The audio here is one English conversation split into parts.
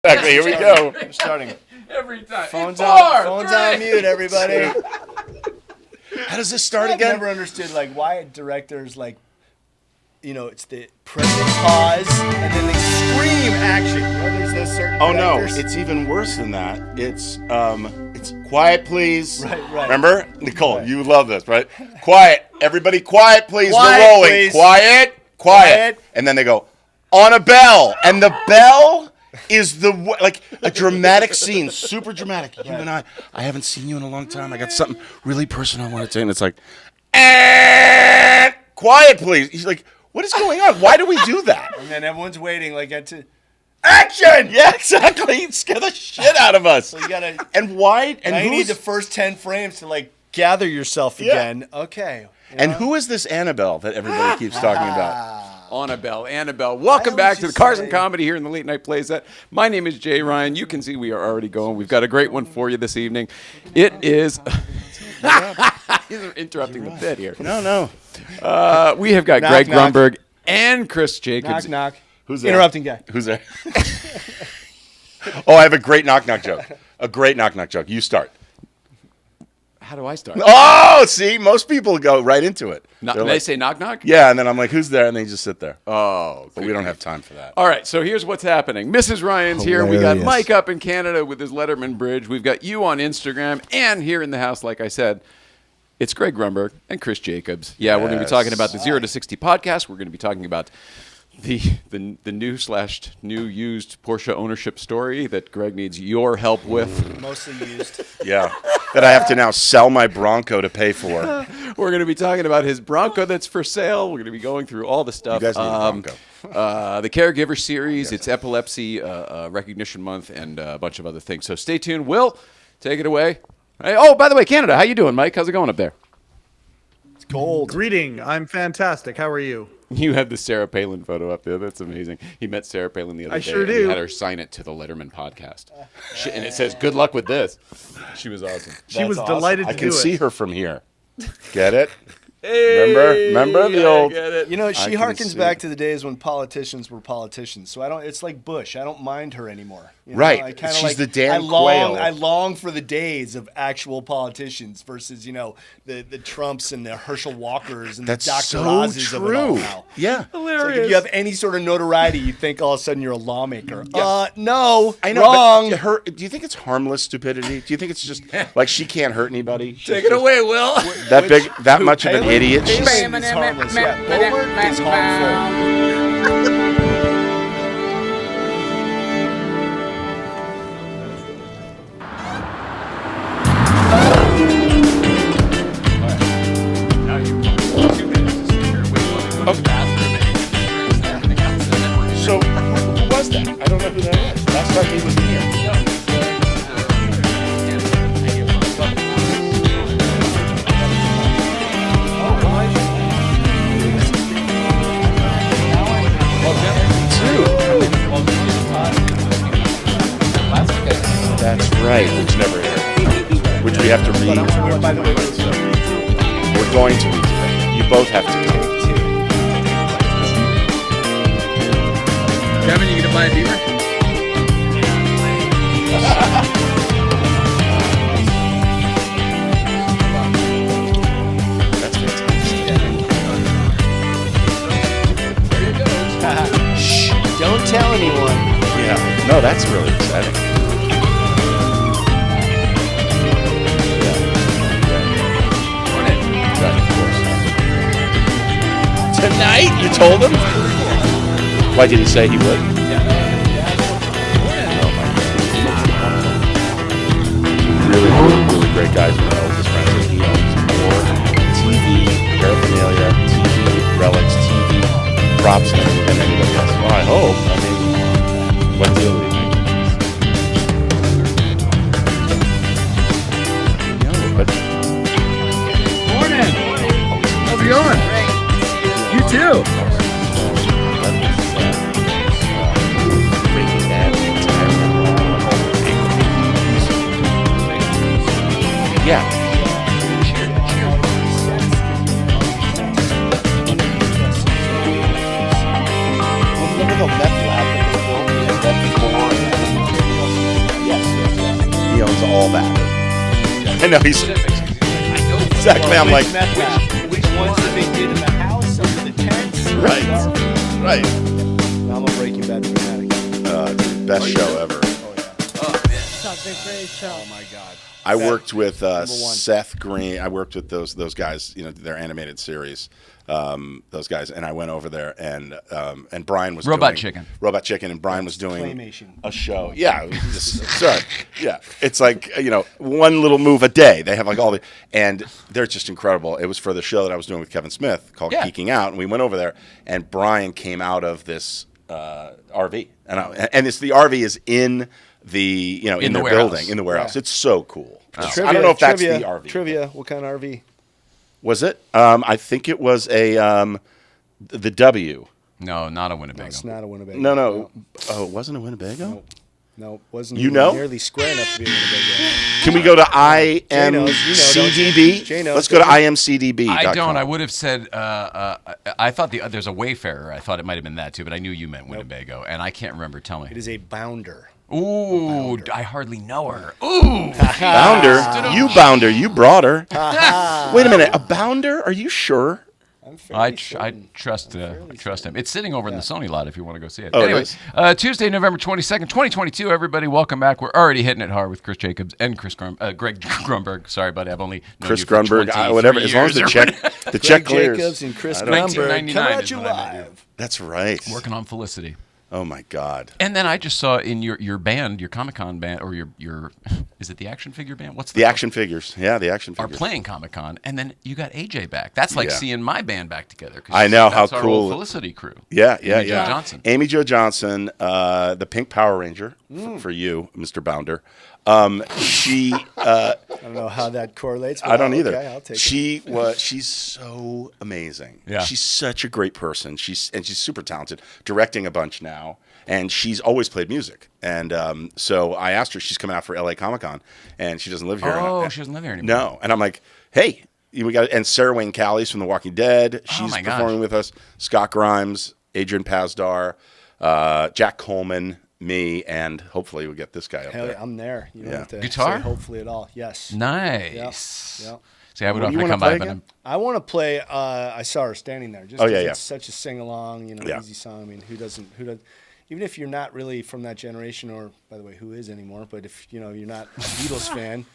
Exactly. Here we go. We're starting. Every time. Phones on mute, everybody. How does this start I've again? never understood why directors it's the president pause and then they scream action. There's those certain directors. It's even worse than that. It's quiet, please. Right. Remember, Nicole, Right. you love this, right? Quiet, everybody, quiet, please. Quiet, We're rolling. please. Quiet, and then they go on a bell, and the bell is a dramatic scene, super dramatic. You and I haven't seen you in a long time. I got something really personal I want to tell you. And it's like, quiet, please. He's like, what is going on? Why do we do that? And then everyone's waiting to Action! Yeah, exactly. Scare the shit out of us. So you gotta. And why? And you need the first 10 frames to gather yourself again. Okay. And who is this Annabelle that everybody keeps talking about? Annabelle. Welcome back to the Cars and Comedy here in the Late Night Playset. My name is Jay Ryan. You can see we are already going. We've got a great one for you this evening. It is... You're interrupting the bit here. No. We have got Knock, Greg knock. Grunberg and Chris Jacobs. Knock. Who's there? Interrupting guy. Who's there? Oh, I have a great knock-knock joke. You start. How do I start? Oh, see, most people go right into it. They say knock knock? Yeah, and then I'm like, who's there? And they just sit there. Oh. But we don't have time for that. All right, so here's what's happening. Mrs. Ryan's here. We got Hilarious. Mike up in Canada with his Letterman bridge. We've got you on Instagram. And here in the house, like I said, it's Greg Grunberg and Chris Jacobs. Yeah, we're going to be talking about the 0 to 60 podcast. We're going to be talking about the new used Porsche ownership story that Greg needs your help with. Mostly used. Yeah, that I have to now sell my Bronco to pay for. We're going to be talking about his Bronco that's for sale. We're going to be going through all the stuff. You guys need a Bronco. The Caregiver Series, it's Epilepsy Recognition Month, and a bunch of other things. So stay tuned. Will, take it away. Hey, oh, by the way, Canada, how you doing, Mike? How's it going up there? It's cold. Greeting. I'm fantastic. How are you? You have the Sarah Palin photo up there. That's amazing. He met Sarah Palin the other day. sure and do. He had her sign it to the Letterman podcast. And it says, good luck with this. She was awesome. She was awesome. delighted to I do can it. see her from here. Get it? Hey, Remember the old... get it. She can harkens see. back to the days when politicians were politicians. So it's like Bush. I don't mind her anymore. Right. I kinda She's the Dan Quayle. I long for the days of actual politicians versus, the Trumps and the Herschel Walkers and That's the Dr. so Oz's of it all true. now. Yeah. It's like if you have any sort of notoriety, you think all of a sudden you're a lawmaker. No, I know, wrong. but do you think it's harmless stupidity? Do you think it's just like she can't hurt anybody? Take it away, Will. That much of an idiot? She's, Palin is harmless. Yeah, Boebert is harmful. so who was that? I don't know who that was. Last time he was in here. That's right, which never aired. Which we have to read. By the way, We're going to read today. You both have to read. Kevin, you gonna buy a Beamer? That's fantastic. shh, don't tell anyone. Yeah. No, that's really exciting. Tonight? You told him? Why did he say he would? Oh my God. Really great guy from my oldest friends. He owns more TV paraphernalia, TV relics, TV props than anybody else. Well, I hope. I mean, what deal do you think? No, but Morning. How's it going? You too. Yeah. Remember the meth lab that they built? That all that. I know he's exactly. I'm like, which ones that they did in the house under the tents? right. I'm a Breaking Bad fanatic. Best show ever. Such a great show. Oh my God. I worked with Seth Green. I worked with those guys. Their animated series. Those guys, and I went over there, and Brian was Robot doing Chicken, and Brian was doing Claymation. a show. Yeah, it was just, sorry. Yeah, it's like one little move a day. They have like all the, and they're just incredible. It was for the show that I was doing with Kevin Smith called Geeking Out, and we went over there, and Brian came out of this RV, and the RV is in the in the building in the warehouse. It's so cool. Trivia, I don't know if that's trivia, the RV. Trivia. What kind of RV? Was it? I think it was the W. No, not a Winnebago. No, it's not a Winnebago. No. Oh, it wasn't a Winnebago? No, it wasn't You even know? nearly square enough to be a Winnebago. Can we go to Jay knows, IMCDB? Jay knows. Let's go to IMCDB. I don't. I would have said. I thought there's a Wayfarer. I thought it might have been that too, but I knew you meant Winnebago, and I can't remember. Tell me. It is a bounder. Ooh, I hardly know her. Ooh, Bounder? You bounder. You brought her. Wait a minute. A bounder? Are you sure? I trust him. It's sitting over in the Sony lot if you want to go see it. Oh, anyway, it is? Tuesday, November 22nd, 2022. Everybody, welcome back. We're already hitting it hard with Chris Jacobs and Greg Grunberg. Sorry, buddy, I've only known Chris you for Grunberg, 23 whatever. As long as years the or check Greg clears. Jacobs and Chris I don't- Grunberg 1999 coming at is you when I met live. That's right. working on Felicity. Oh my God. And then I just saw in your band, your Comic-Con band, or your is it the action figure band? What's The action figures. Yeah, the action Are figures. playing Comic-Con, and then you got AJ back. That's like Yeah. seeing my band back together. 'Cause I know, that's how our cool. old Felicity crew. Yeah. Amy Jo Johnson. Amy Jo Johnson, the Pink Power Ranger for you, Mr. Bounder. She, I don't know how that correlates. But I don't either. Okay, I'll take it. She's so amazing. Yeah. She's such a great person. She's super talented, directing a bunch now, and she's always played music. And so I asked her, she's coming out for LA Comic-Con, and she doesn't live here. Oh, she doesn't live here anymore. No, and I'm like, hey, and Sarah Wayne Callies from The Walking Dead. She's my gosh. performing with us. Scott Grimes, Adrian Pazdar, Jack Coleman, me, and hopefully we'll get this guy up Hell, there. I'm there. You don't Yeah. have to Guitar? say hopefully at all. Yes. Nice. Yeah. See, I would What, offer you to wanna come play by, but again? I want to play. I saw her standing there. Just Oh, 'cause yeah, yeah. It's such a sing along, Yeah. easy song. I mean, who doesn't? Even if you're not really from that generation, or by the way, who is anymore? But if you're not a Beatles fan,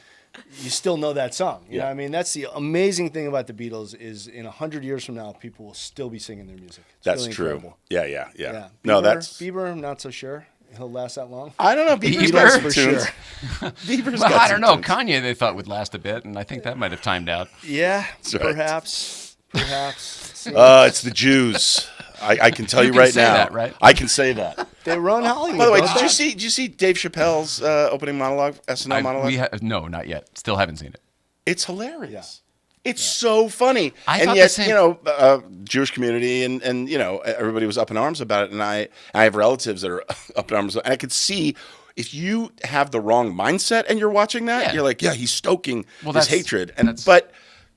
you still know that song. You know what I mean? That's the amazing thing about the Beatles is in 100 years from now, people will still be singing their music. It's That's really true. incredible. Yeah. Yeah. No, Bieber, that's. Bieber. I'm not so sure he'll last that long. I don't know. Bieber's Bieber? got some For tunes. sure. Bieber's well, got I some don't know. tunes. Kanye, they thought would last a bit, and I think that might have timed out. Yeah, right. perhaps. It's the Jews. I can tell you, can right say now. that, right? I can say that. They run Hollywood. By the way, don't they? did you see Dave Chappelle's opening monologue, SNL monologue? No, not yet. Still haven't seen it. It's hilarious. It's so funny. I and thought yet, the same- Jewish community and everybody was up in arms about it. And I have relatives that are up in arms. And I could see if you have the wrong mindset and you're watching that, Yeah. you're like, yeah, he's stoking his that's- hatred. that's- But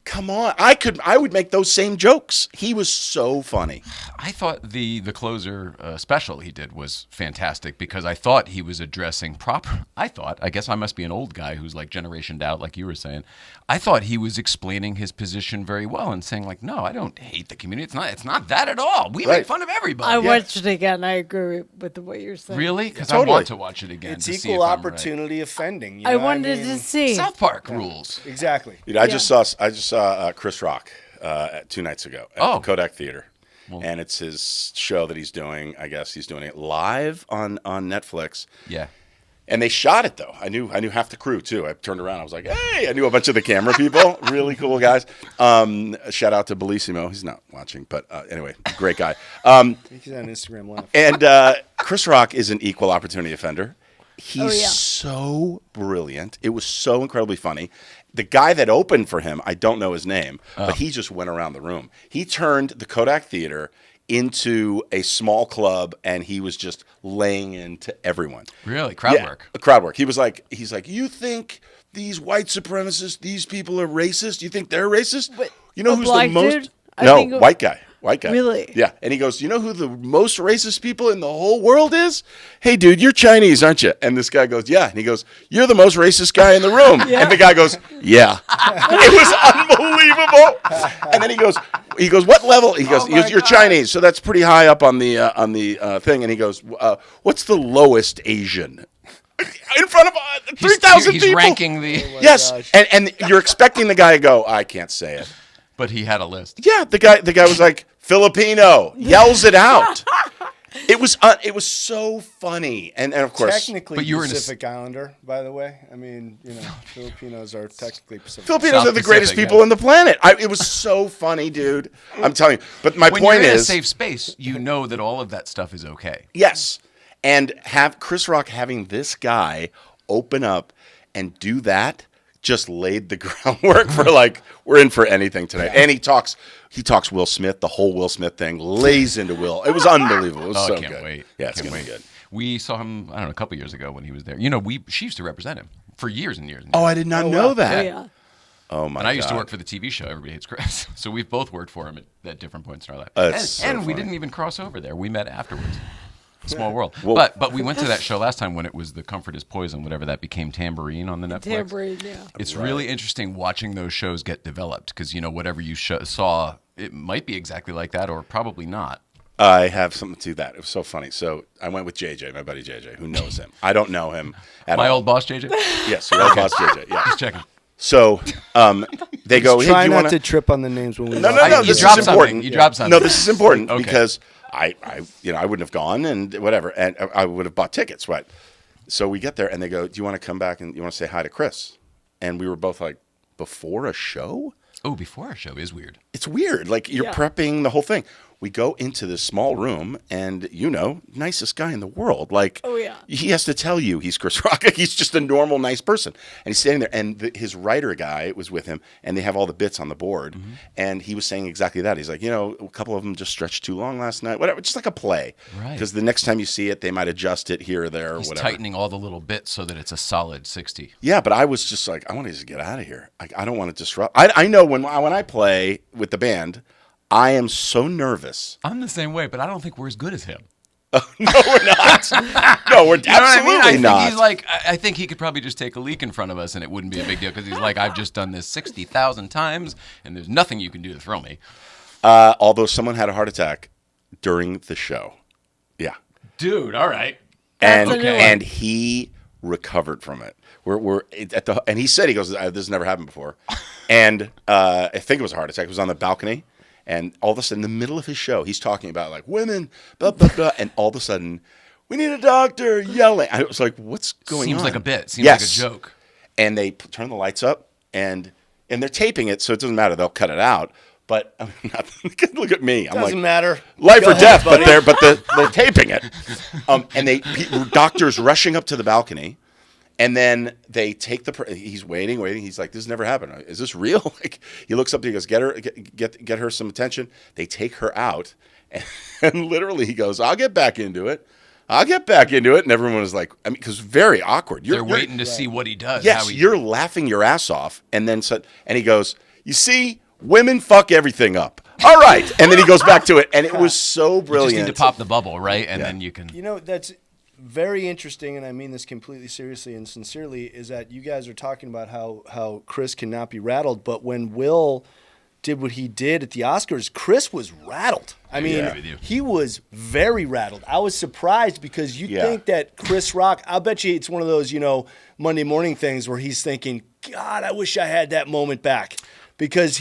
come on, I would make those same jokes. He was so funny. I thought the closer special he did was fantastic because I thought he was addressing proper. I guess I must be an old guy who's like generationed out, like you were saying. I thought he was explaining his position very well and saying like, no, I don't hate the community. It's not that at all. We Right. make fun of everybody. I watched it again. I agree with the way you're saying. Really? Because I Totally. want to watch it again. It's to see equal if I'm opportunity offending. You I know what wanted mean? to see. South Park rules. Exactly. Dude, I just saw Chris Rock 2 nights ago at the Kodak Theater. And it's his show that he's doing. I guess he's doing it live on Netflix. Yeah. And they shot it though. I knew half the crew too. I turned around. I was like, "Hey!" I knew a bunch of the camera people. Really cool guys. Shout out to Bellissimo. He's not watching, but anyway, great guy. He's on Instagram Live. And Chris Rock is an equal opportunity offender. He's yeah. so brilliant. It was so incredibly funny. The guy that opened for him, I don't know his name, but he just went around the room. He turned the Kodak Theater into a small club, and he was just laying into everyone. Really? Crowd work? Crowd work. He's like, you think these white supremacists, these people are racist? You think they're racist? But you know a who's black the most? dude? I No, think white guy. White guy. Really? Yeah. And he goes, you know who the most racist people in the whole world is? Hey, dude, you're Chinese, aren't you? And this guy goes, yeah. And he goes, you're the most racist guy in the room. Yeah. And the guy goes, yeah. It was unbelievable. And then he goes, what level? He goes, you're Chinese, so that's pretty high up on the thing. And he goes, what's the lowest Asian? In front of 3,000 people. He's ranking the. Yes, and you're expecting the guy to go, I can't say it. But he had a list. Yeah, the guy was like, Filipino, yells it out. It was so funny, and of course, Technically but you were Pacific Islander, by the way. I mean, Filipinos are technically Pacific. Filipinos South are the greatest Pacific, people yeah. on the planet. It was so funny, dude. I'm telling you. But my When point you're in a is, safe space, you know that all of that stuff is okay. yes, and have Chris Rock having this guy open up and do that just laid the groundwork for like we're in for anything tonight. And he talks Will Smith, the whole Will Smith thing lays into Will. It was unbelievable. It was so I can't good. wait. Yeah, it's Can't gonna be wait. good. We saw him, I don't know, a couple years ago when he was there. She used to represent him for years and years. And Oh, years. I did not know Oh, that. yeah. Oh my god. And I used to work for the TV show Everybody Hates Chris. So we've both worked for him at different points in our life. That's so and we funny. didn't even cross over there. We met afterwards. Small world. Well- But we went to that show last time when it was The Comfort is Poison, whatever that became, Tambourine on the Netflix. Tambourine, yeah. It's really interesting watching those shows get developed because, whatever you saw, it might be exactly like that or probably not. I have something to that. It was so funny. So I went with JJ, my buddy JJ, who knows him. I don't know him at My all. old boss, JJ? Yes, your old boss JJ. Yeah. Just checking. So they go, hey, Try do you not want to trip on the names when we. No, walk no, in. no. You This dropped is something. important. You dropped something. No, this is important Okay. because I wouldn't have gone and whatever, and I would have bought tickets. But so we get there and they go, do you want to come back and you want to say hi to Chris? And we were both like, before a show? Oh, before our show is weird. It's weird. Like you're Yeah. prepping the whole thing. We go into this small room and, nicest guy in the world. Like, Oh, yeah. he has to tell you he's Chris Rock. He's just a normal, nice person. And he's standing there and his writer guy was with him and they have all the bits on the board. Mm-hmm. And he was saying exactly that. He's like, a couple of them just stretched too long last night. Whatever. Just like a play. Right. Because the next time you see it, they might adjust it here or there or He's whatever. tightening all the little bits so that it's a solid 60. Yeah, but I was just like, I want to just get out of here. I don't want to disrupt. I know when I play with the band, I am so nervous. I'm the same way, but I don't think we're as good as him. No, we're not. No, we're You know what I mean? absolutely I think not. he's like, I think he could probably just take a leak in front of us and it wouldn't be a big deal because he's like, I've just done this 60,000 times and there's nothing you can do to throw me. Although someone had a heart attack during the show. Yeah. Dude, all right. And That's a new one. and he recovered from it. We're at the and he said this has never happened before. And I think it was a heart attack. It was on the balcony. And all of a sudden, in the middle of his show, he's talking about like women, blah, blah, blah. And all of a sudden, we need a doctor yelling. I was like, what's going on? Seems like a bit. Seems Yes. like a joke. And they turn the lights up and they're taping it. So it doesn't matter. They'll cut it out. But I mean, look at me. I'm Doesn't like, matter. life Go or ahead, death, buddy. but they're taping it. And doctors rushing up to the balcony. And then they take he's waiting. He's like, this has never happened. Is this real? Like, he looks up to, he goes, get her some attention. They take her out. And literally he goes, I'll get back into it. And everyone was like, I mean, because very awkward. They're waiting to see what he does. Yes, how he, you're laughing your ass off. And he goes, you see, women fuck everything up. All right. And then he goes back to it. And it was so you brilliant. just need to pop the bubble, right? And then you can. That's very interesting, and I mean this completely seriously and sincerely, is that you guys are talking about how Chris cannot be rattled, but when Will did what he did at the Oscars, Chris was rattled. I mean, he was very rattled. I was surprised because you think that Chris Rock, I'll bet you it's one of those, Monday morning things where he's thinking, God, I wish I had that moment back. Because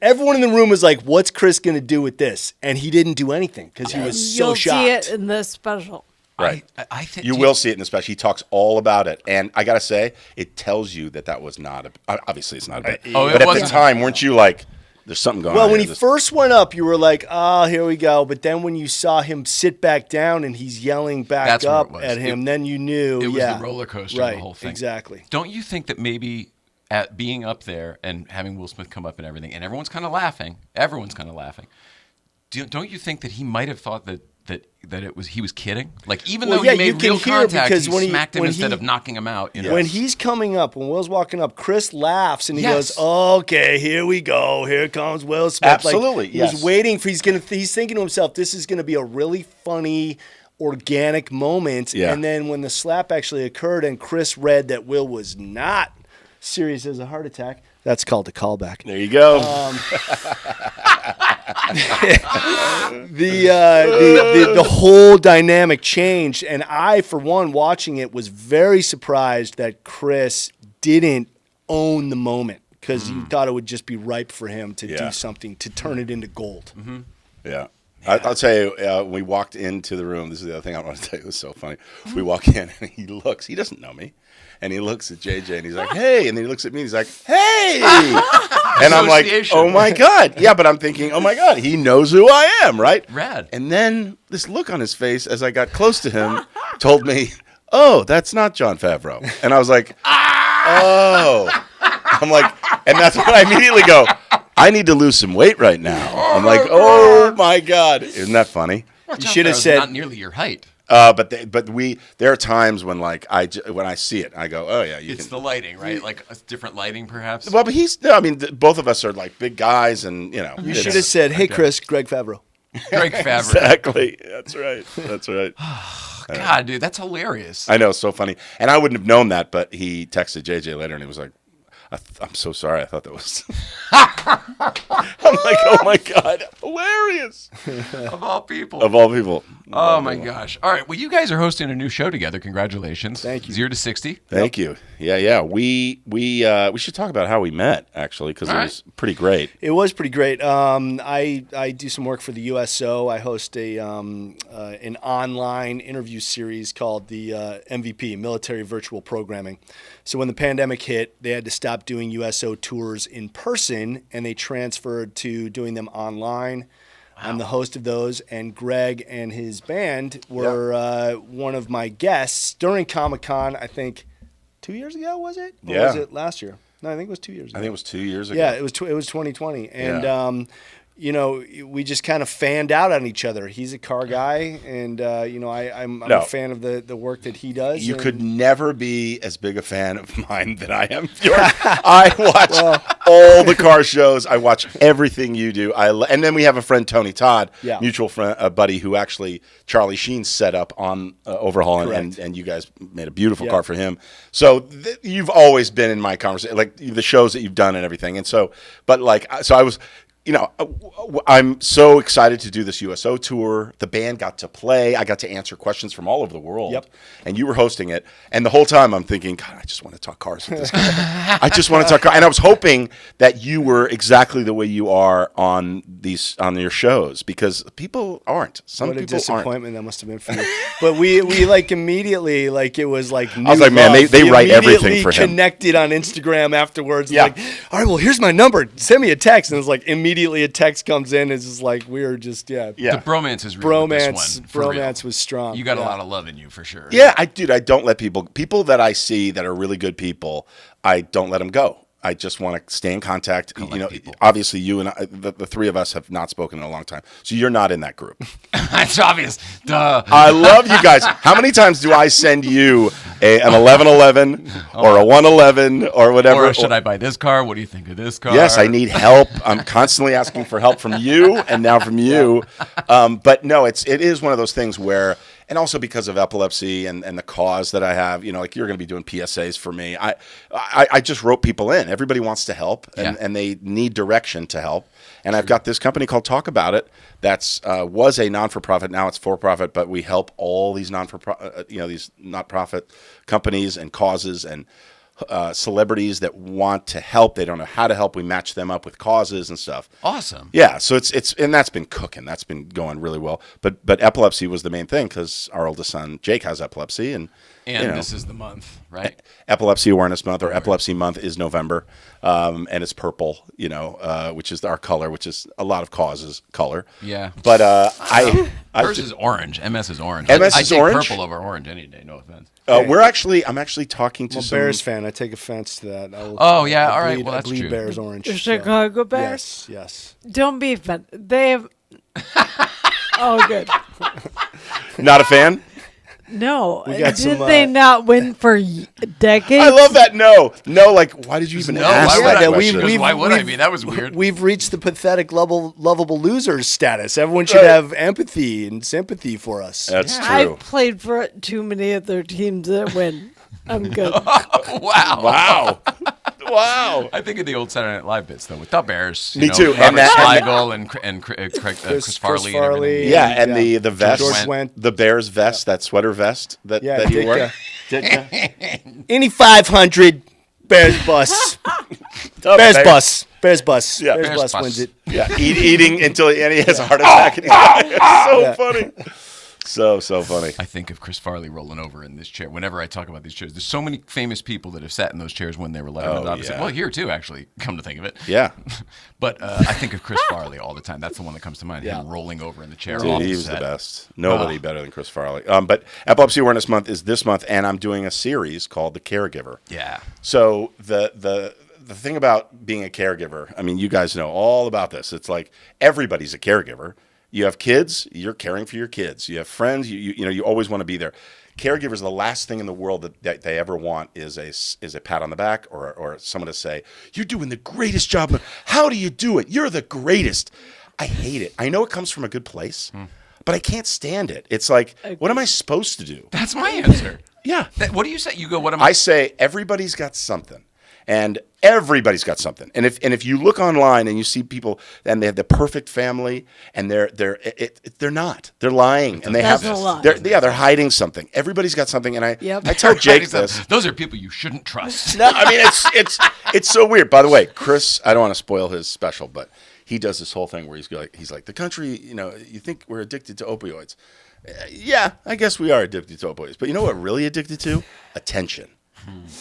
everyone in the room was like, what's Chris going to do with this? And he didn't do anything because he was so You'll shocked. see it in this special. Right. I think You will see it in the special. He talks all about it. And I got to say, it tells you that was not obviously it's not a bit. Oh, it but at the wasn't. time, weren't you like, there's something going on Well, when here. he first went up, you were like, oh, here we go. But then when you saw him sit back down and he's yelling back That's what up it was. at him, then you knew. It was the roller coaster of the whole thing. Exactly. Don't you think that maybe at being up there and having Will Smith come up and everything, and everyone's kind of laughing. Don't you think that he might have thought that that he was kidding? Like, even Well, though yeah, he you made can real hear contact, because he when he- smacked him when instead he- of knocking him out. You know? When he's coming up, when Will's walking up, Chris laughs and he Yes. goes, "Okay, here we go. Here comes Will Smith." Absolutely, Like, he was yes. waiting for. He's thinking to himself, "This is going to be a really funny, organic moment." Yeah. And then when the slap actually occurred and Chris read that Will was not serious as a heart attack, that's called a callback. There you go. The whole dynamic changed, and I, for one, watching it, was very surprised that Chris didn't own the moment because you thought it would just be ripe for him to Yeah. do something to turn it into gold. Yeah. I'll tell you, when we walked into the room, this is the other thing I want to tell you. It was so funny. We walk in, and he doesn't know me. And he looks at JJ, and he's like, "Hey." And then he looks at me, and he's like, "Hey." And I'm like, Association. "Oh, my God." Yeah, but I'm thinking, "Oh, my God, he knows who I am," right? Rad. And then this look on his face as I got close to him told me, "Oh, that's not Jon Favreau." And I was like, "Oh." I'm like, and that's when I immediately go, "I need to lose some weight right now." I'm like, "Oh, my God." Isn't that funny? You should have Favreau's said, not nearly your height. There are times when like when I see it, I go, "Oh yeah, you It's can." the lighting, right? Like a different lighting, perhaps. Well, but I mean, both of us are like big guys, and you it's- should have said, "Hey, Chris, Greg Favreau." Greg Favreau. Exactly. That's right. That's right. God, dude, that's hilarious. I know, it's so funny. And I wouldn't have known that, but he texted JJ later, and he was like, "I'm so sorry. I thought that was." I'm like, "Oh my God, hilarious!" Of all people. Of all people. Oh my gosh! All right, well, you guys are hosting a new show together. Congratulations! Thank you. 0 to 60. Thank you. Yeah. We should talk about how we met actually, because it was pretty great. It was pretty great. I do some work for the USO. I host an online interview series called the MVP, Military Virtual Programming. So when the pandemic hit, they had to stop doing USO tours in person, and they transferred to doing them online. I'm the host of those, and Greg and his band were one of my guests during Comic-Con, I think 2 years ago, was it? Or Yeah. was it last year? No, I think it was 2 years ago. I think it was 2 years ago. Yeah, it was 2020, and Yeah. we just kind of fanned out on each other. He's a car guy, and I'm No. a fan of the work that he does. You and- could never be as big a fan of mine than I am. I watch all the car shows. I watch everything you do. And then we have a friend, Tony Todd, mutual friend, a buddy who actually Charlie Sheen set up on Overhaul, and you guys made a beautiful car for him. So you've always been in my conversation, like the shows that you've done and everything. And so, so I was. I'm so excited to do this USO tour. The band got to play. I got to answer questions from all over the world. Yep. And you were hosting it. And the whole time I'm thinking, God, I just want to talk cars with this guy. I just want to talk cars. And I was hoping that you were exactly the way you are on your shows, because people aren't. Some What a people disappointment aren't. that must have been for you. But we like immediately, like it was like new I was like, man, love. they We write everything immediately for him. Connected on Instagram afterwards. Yeah. Like, all right, well, here's my number. Send me a text. And it's like immediately a text comes in. It's just like we were just Yeah. The bromance is real with this one. For real. bromance was strong. You got a lot of love in you for sure. Yeah, I don't let people that I see that are really good people, I don't let them go. I just want to stay in contact. People. Obviously you and I, the three of us have not spoken in a long time. So you're not in that group. It's obvious. Duh. I love you guys. How many times do I send you an 1111 or a 111 or whatever? Or should I buy this car? What do you think of this car? Yes, I need help. I'm constantly asking for help from you and now from you. But no, it is one of those things where, and also because of epilepsy and the cause that I have, like you're going to be doing PSAs for me. I just wrote people in. Everybody wants to help, and they need direction to help. And I've got this company called Talk About It that's was a non-for-profit. Now it's for-profit, but we help all these these not-profit companies and causes and celebrities that want to help. They don't know how to help. We match them up with causes and stuff. Awesome. Yeah, so it's and that's been cooking. That's been going really well. But epilepsy was the main thing because our oldest son Jake has epilepsy, and this is the month, right? Epilepsy Awareness Month or Epilepsy Month is November, and it's purple, which is our color, which is a lot of causes color. Yeah. But Hers is orange. MS is orange. MS I is take orange? purple over orange any day. No offense. I'm actually talking to I'm a some Bears fan. I take offense to that. Oh, yeah, all I right, bleed- well, that's I bleed true. Bears orange. The so- Chicago Bears? Yes. Don't be offended. They have. Oh, good. Not a fan? No. got Did some, they not win for decades? I love that. No, like, why did you even ask why that would I? question? We've- Why would I we've- be? That was weird. We've reached the pathetic lovable losers status. Everyone should have empathy and sympathy for us. That's true. I've played for too many other teams that win. I'm good. Wow. Wow. I think of the old Saturday Night Live bits though, with the Bears. Me you know, too. Robert And that- Schmeigel and Chris Farley. And everything. Yeah, and the vest, George went. the Bears vest, that sweater vest that he wore. Any 500 Bears bus. Bears bus. Bears bus. Yeah. Bears Bears bus bus. wins it. Yeah, eating until and he has a heart attack. And it's so funny. So funny. I think of Chris Farley rolling over in this chair. Whenever I talk about these chairs, there's so many famous people that have sat in those chairs when they were lettermen. Obviously, yeah. well, here too, actually. Come to think of it. Yeah. But I think of Chris Farley all the time. That's the one that comes to mind. Him rolling over in the chair. Dude, off he the was the set. best. Nobody better than Chris Farley. But Epilepsy Awareness Month is this month, and I'm doing a series called The Caregiver. Yeah. So the thing about being a caregiver, I mean, you guys know all about this. It's like everybody's a caregiver. You have kids, you're caring for your kids. You have friends, you always want to be there. Caregivers, the last thing in the world that they ever want is a pat on the back or someone to say, "You're doing the greatest job. How do you do it? You're the greatest." I hate it. I know it comes from a good place, but I can't stand it. It's like, what am I supposed to do? That's my answer. Yeah. What do you say? You go, what am I say everybody's got something. And everybody's got something. And if you look online and you see people and they have the perfect family and they're not. They're lying and they That's have a lie. they're hiding something. Everybody's got something. And I Yep. I tell Jake this. Those are people you shouldn't trust. No, I mean it's so weird. By the way, Chris, I don't want to spoil his special, but he does this whole thing where he's like the country, you think we're addicted to opioids. Yeah, I guess we are addicted to opioids. But you know what we're really addicted to? Attention.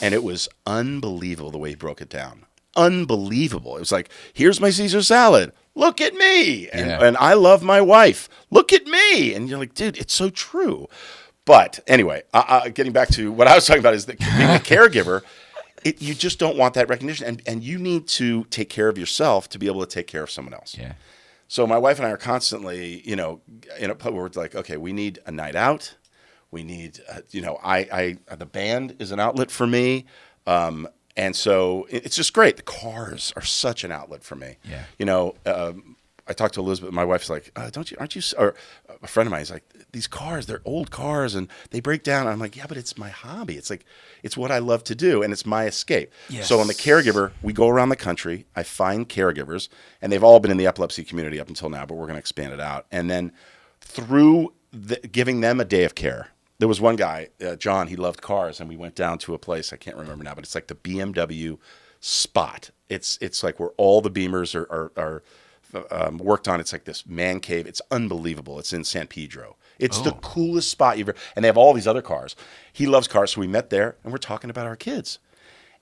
And it was unbelievable the way he broke it down. Unbelievable. It was like, here's my Caesar salad. Look at me. And I love my wife. Look at me. And you're like, dude, it's so true. But anyway, getting back to what I was talking about is that being a caregiver, you just don't want that recognition. And you need to take care of yourself to be able to take care of someone else. Yeah. So my wife and I are constantly, in a place where it's like, okay, we need a night out. We need, the band is an outlet for me. And so it's just great. The cars are such an outlet for me. Yeah. I talked to Elizabeth. My wife's like, aren't you, or a friend of mine is like, these cars, they're old cars and they break down. And I'm like, yeah, but it's my hobby. It's like, it's what I love to do and it's my escape. Yes. So on the caregiver, we go around the country. I find caregivers and they've all been in the epilepsy community up until now, but we're going to expand it out. And then through giving them a day of care, there was one guy, John, he loved cars, and we went down to a place, I can't remember now, but it's like the BMW spot. It's like where all the Beamers are worked on. It's like this man cave. It's unbelievable. It's in San Pedro. It's the coolest spot you've ever, and they have all these other cars. He loves cars, so we met there, and we're talking about our kids.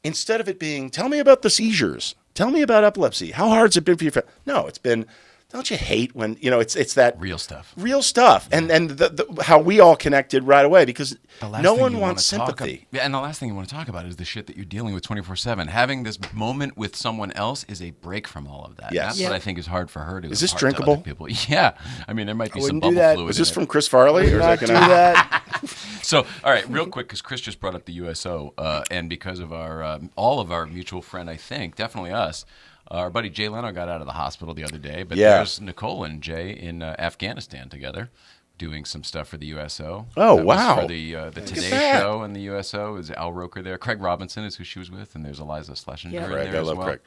Instead of it being, tell me about the seizures, tell me about epilepsy, how hard's it been for you? No, it's been, don't you hate when, it's that Real stuff. And how we all connected right away because no one wants sympathy. And the last thing you want to talk about is the shit that you're dealing with 24/7. Having this moment with someone else is a break from all of that. Yes. That's what I think is hard for her to. Is this impart to drinkable? other people. Yeah. I mean, there might be some wouldn't do bubble that. fluid. Is in this it. from Chris Farley? Or Not is do that gonna... that. So, all right, real quick, because Chris just brought up the USO, and because of our all of our mutual friend, I think, definitely us, our buddy Jay Leno got out of the hospital the other day, but there's Nicole and Jay in Afghanistan together doing some stuff for the USO. Oh, That was wow. for the Today that. Show and the USO. Is Al Roker there? Craig Robinson is who she was with, and there's Eliza Schlesinger in Craig, there I as love well. Craig.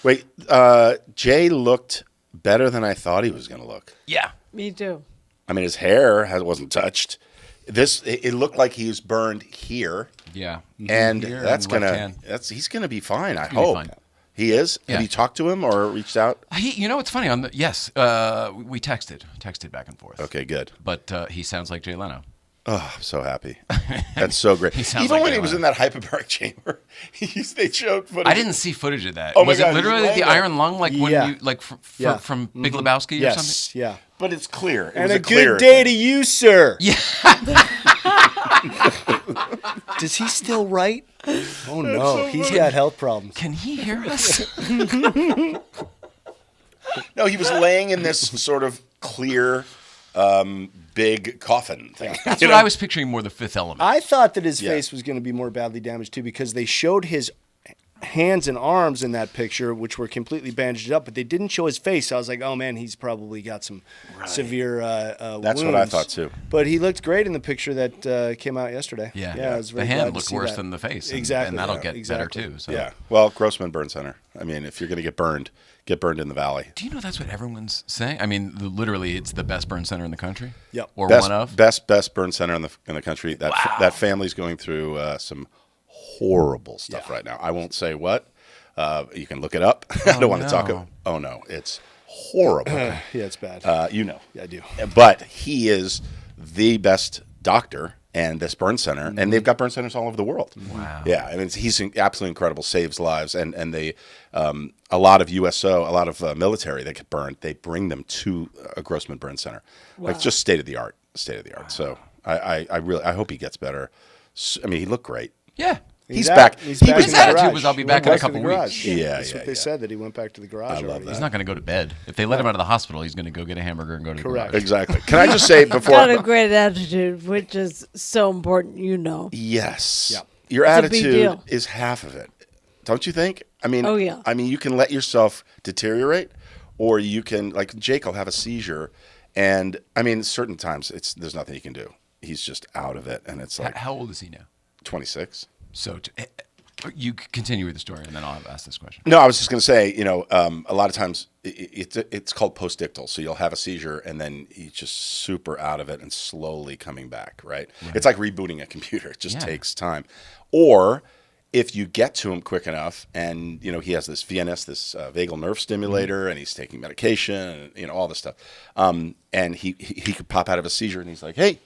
Wait, Jay looked better than I thought he was going to look. Yeah. Me too. I mean, his hair wasn't touched. It looked like he was burned here, Yeah. and Here that's and left hand. he's gonna be fine. I gonna be hope fine. he is. Yeah. Have you talked to him or reached out? It's funny. We texted back and forth. Okay, good. But he sounds like Jay Leno. Oh, I'm so happy. That's so great. He sounds Even like when Jay he was Leno. in that hyperbaric chamber, they showed footage. I didn't see footage of that. Oh my was God, it literally he's laying the there. iron lung, like when Yeah. you like Yeah. from Big Lebowski or something? Yes, yeah. But it's clear. It And was a clear good day thing. to you, sir. Yeah. Does he still write? Oh no, so he's funny. got health problems. Can he hear us? No, he was laying in this sort of clear big coffin thing. That's what I was picturing, more the Fifth Element. I thought that his face was going to be more badly damaged too, because they showed his hands and arms in that picture, which were completely bandaged up, but they didn't show his face. I was like, oh man, he's probably got some severe That's wounds. what I thought too. But he looked great in the picture that came out yesterday. Yeah. I was very the glad hand to looked see worse that. than the face. Exactly. And that'll get exactly. better too. So. Yeah. Well, Grossman Burn Center. I mean, if you're going to get burned in the valley. Do you know that's what everyone's saying? I mean, literally, it's the best burn center in the country. Yep. Or Best, one of. best burn center in the country. That family's going through some horrible stuff right now. I won't say what. You can look it up. I don't want to talk about. Oh no, it's horrible. Yeah, it's bad. You know. Yeah, I do. But he is the best doctor and this burn center, and they've got burn centers all over the world. Wow. Yeah, I mean, he's absolutely incredible. Saves lives, and they a lot of USO, a lot of military that get burned, they bring them to a Grossman Burn Center. Like just state of the art. So I hope he gets better. I mean, he looked great. Yeah. He's back. His attitude was, I'll be back in a couple weeks. That's what they said, that he went back to the garage. I love already. that. He's not going to go to bed. If they let him out of the hospital, he's going to go get a hamburger and go to the Correct. garage. Exactly. Can I just say before? Got a great attitude, which is so important, Yes. Yep. Your It's a big attitude deal. is half of it. Don't you think? I mean, Oh, yeah. I mean, you can let yourself deteriorate, or you can, like Jake will have a seizure, and I mean, certain times there's nothing you can do. He's just out of it, and it's like How old is he now? 26. So you continue with the story, and then I'll ask this question. No, I was just going to say, a lot of times it's called postictal. So you'll have a seizure, and then he's just super out of it and slowly coming back, right? It's like rebooting a computer. It just takes time. Or if you get to him quick enough, and, he has this VNS, this vagal nerve stimulator, and he's taking medication, and, all this stuff, and he could pop out of a seizure, and he's like, hey,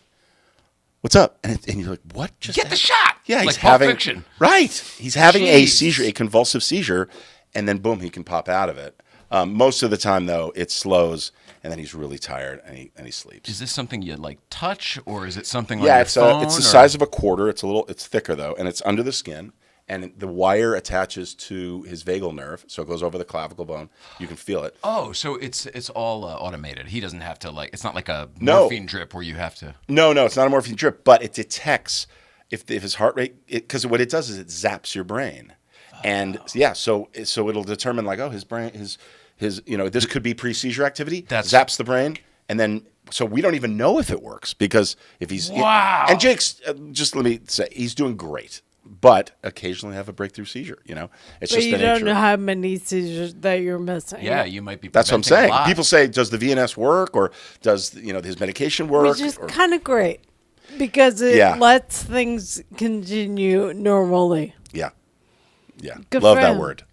what's up? And you're like, what just Get the shot! Yeah, he's Like Pulp having Fiction. Right. He's having a Jeez. seizure, a convulsive seizure, and then boom, he can pop out of it. Most of the time, though, it slows, and then he's really tired, and he sleeps. Is this something you touch, or is it something on Yeah, your it's phone? it's the size of a quarter. It's thicker though, and it's under the skin, and the wire attaches to his vagal nerve, so it goes over the clavicle bone. You can feel it. Oh, so it's all automated. He doesn't have to it's not like a No. morphine drip where you have to. No, it's not a morphine drip, but it detects if his heart rate, because what it does is it zaps your brain, and so it'll determine like, oh, his brain, his this could be pre-seizure activity. That zaps the brain, and then so we don't even know if it works, because if he's Wow. and Jake's just let me say, he's doing great, but occasionally have a breakthrough seizure. It's But just you the don't nature. know how many seizures that you're missing. Yeah, you might be. That's what I'm preventing a saying. lot. People say, does the VNS work, or does his medication work? Which is or- kind of great, because it Yeah. lets things continue normally. yeah. Good Love for that him. word.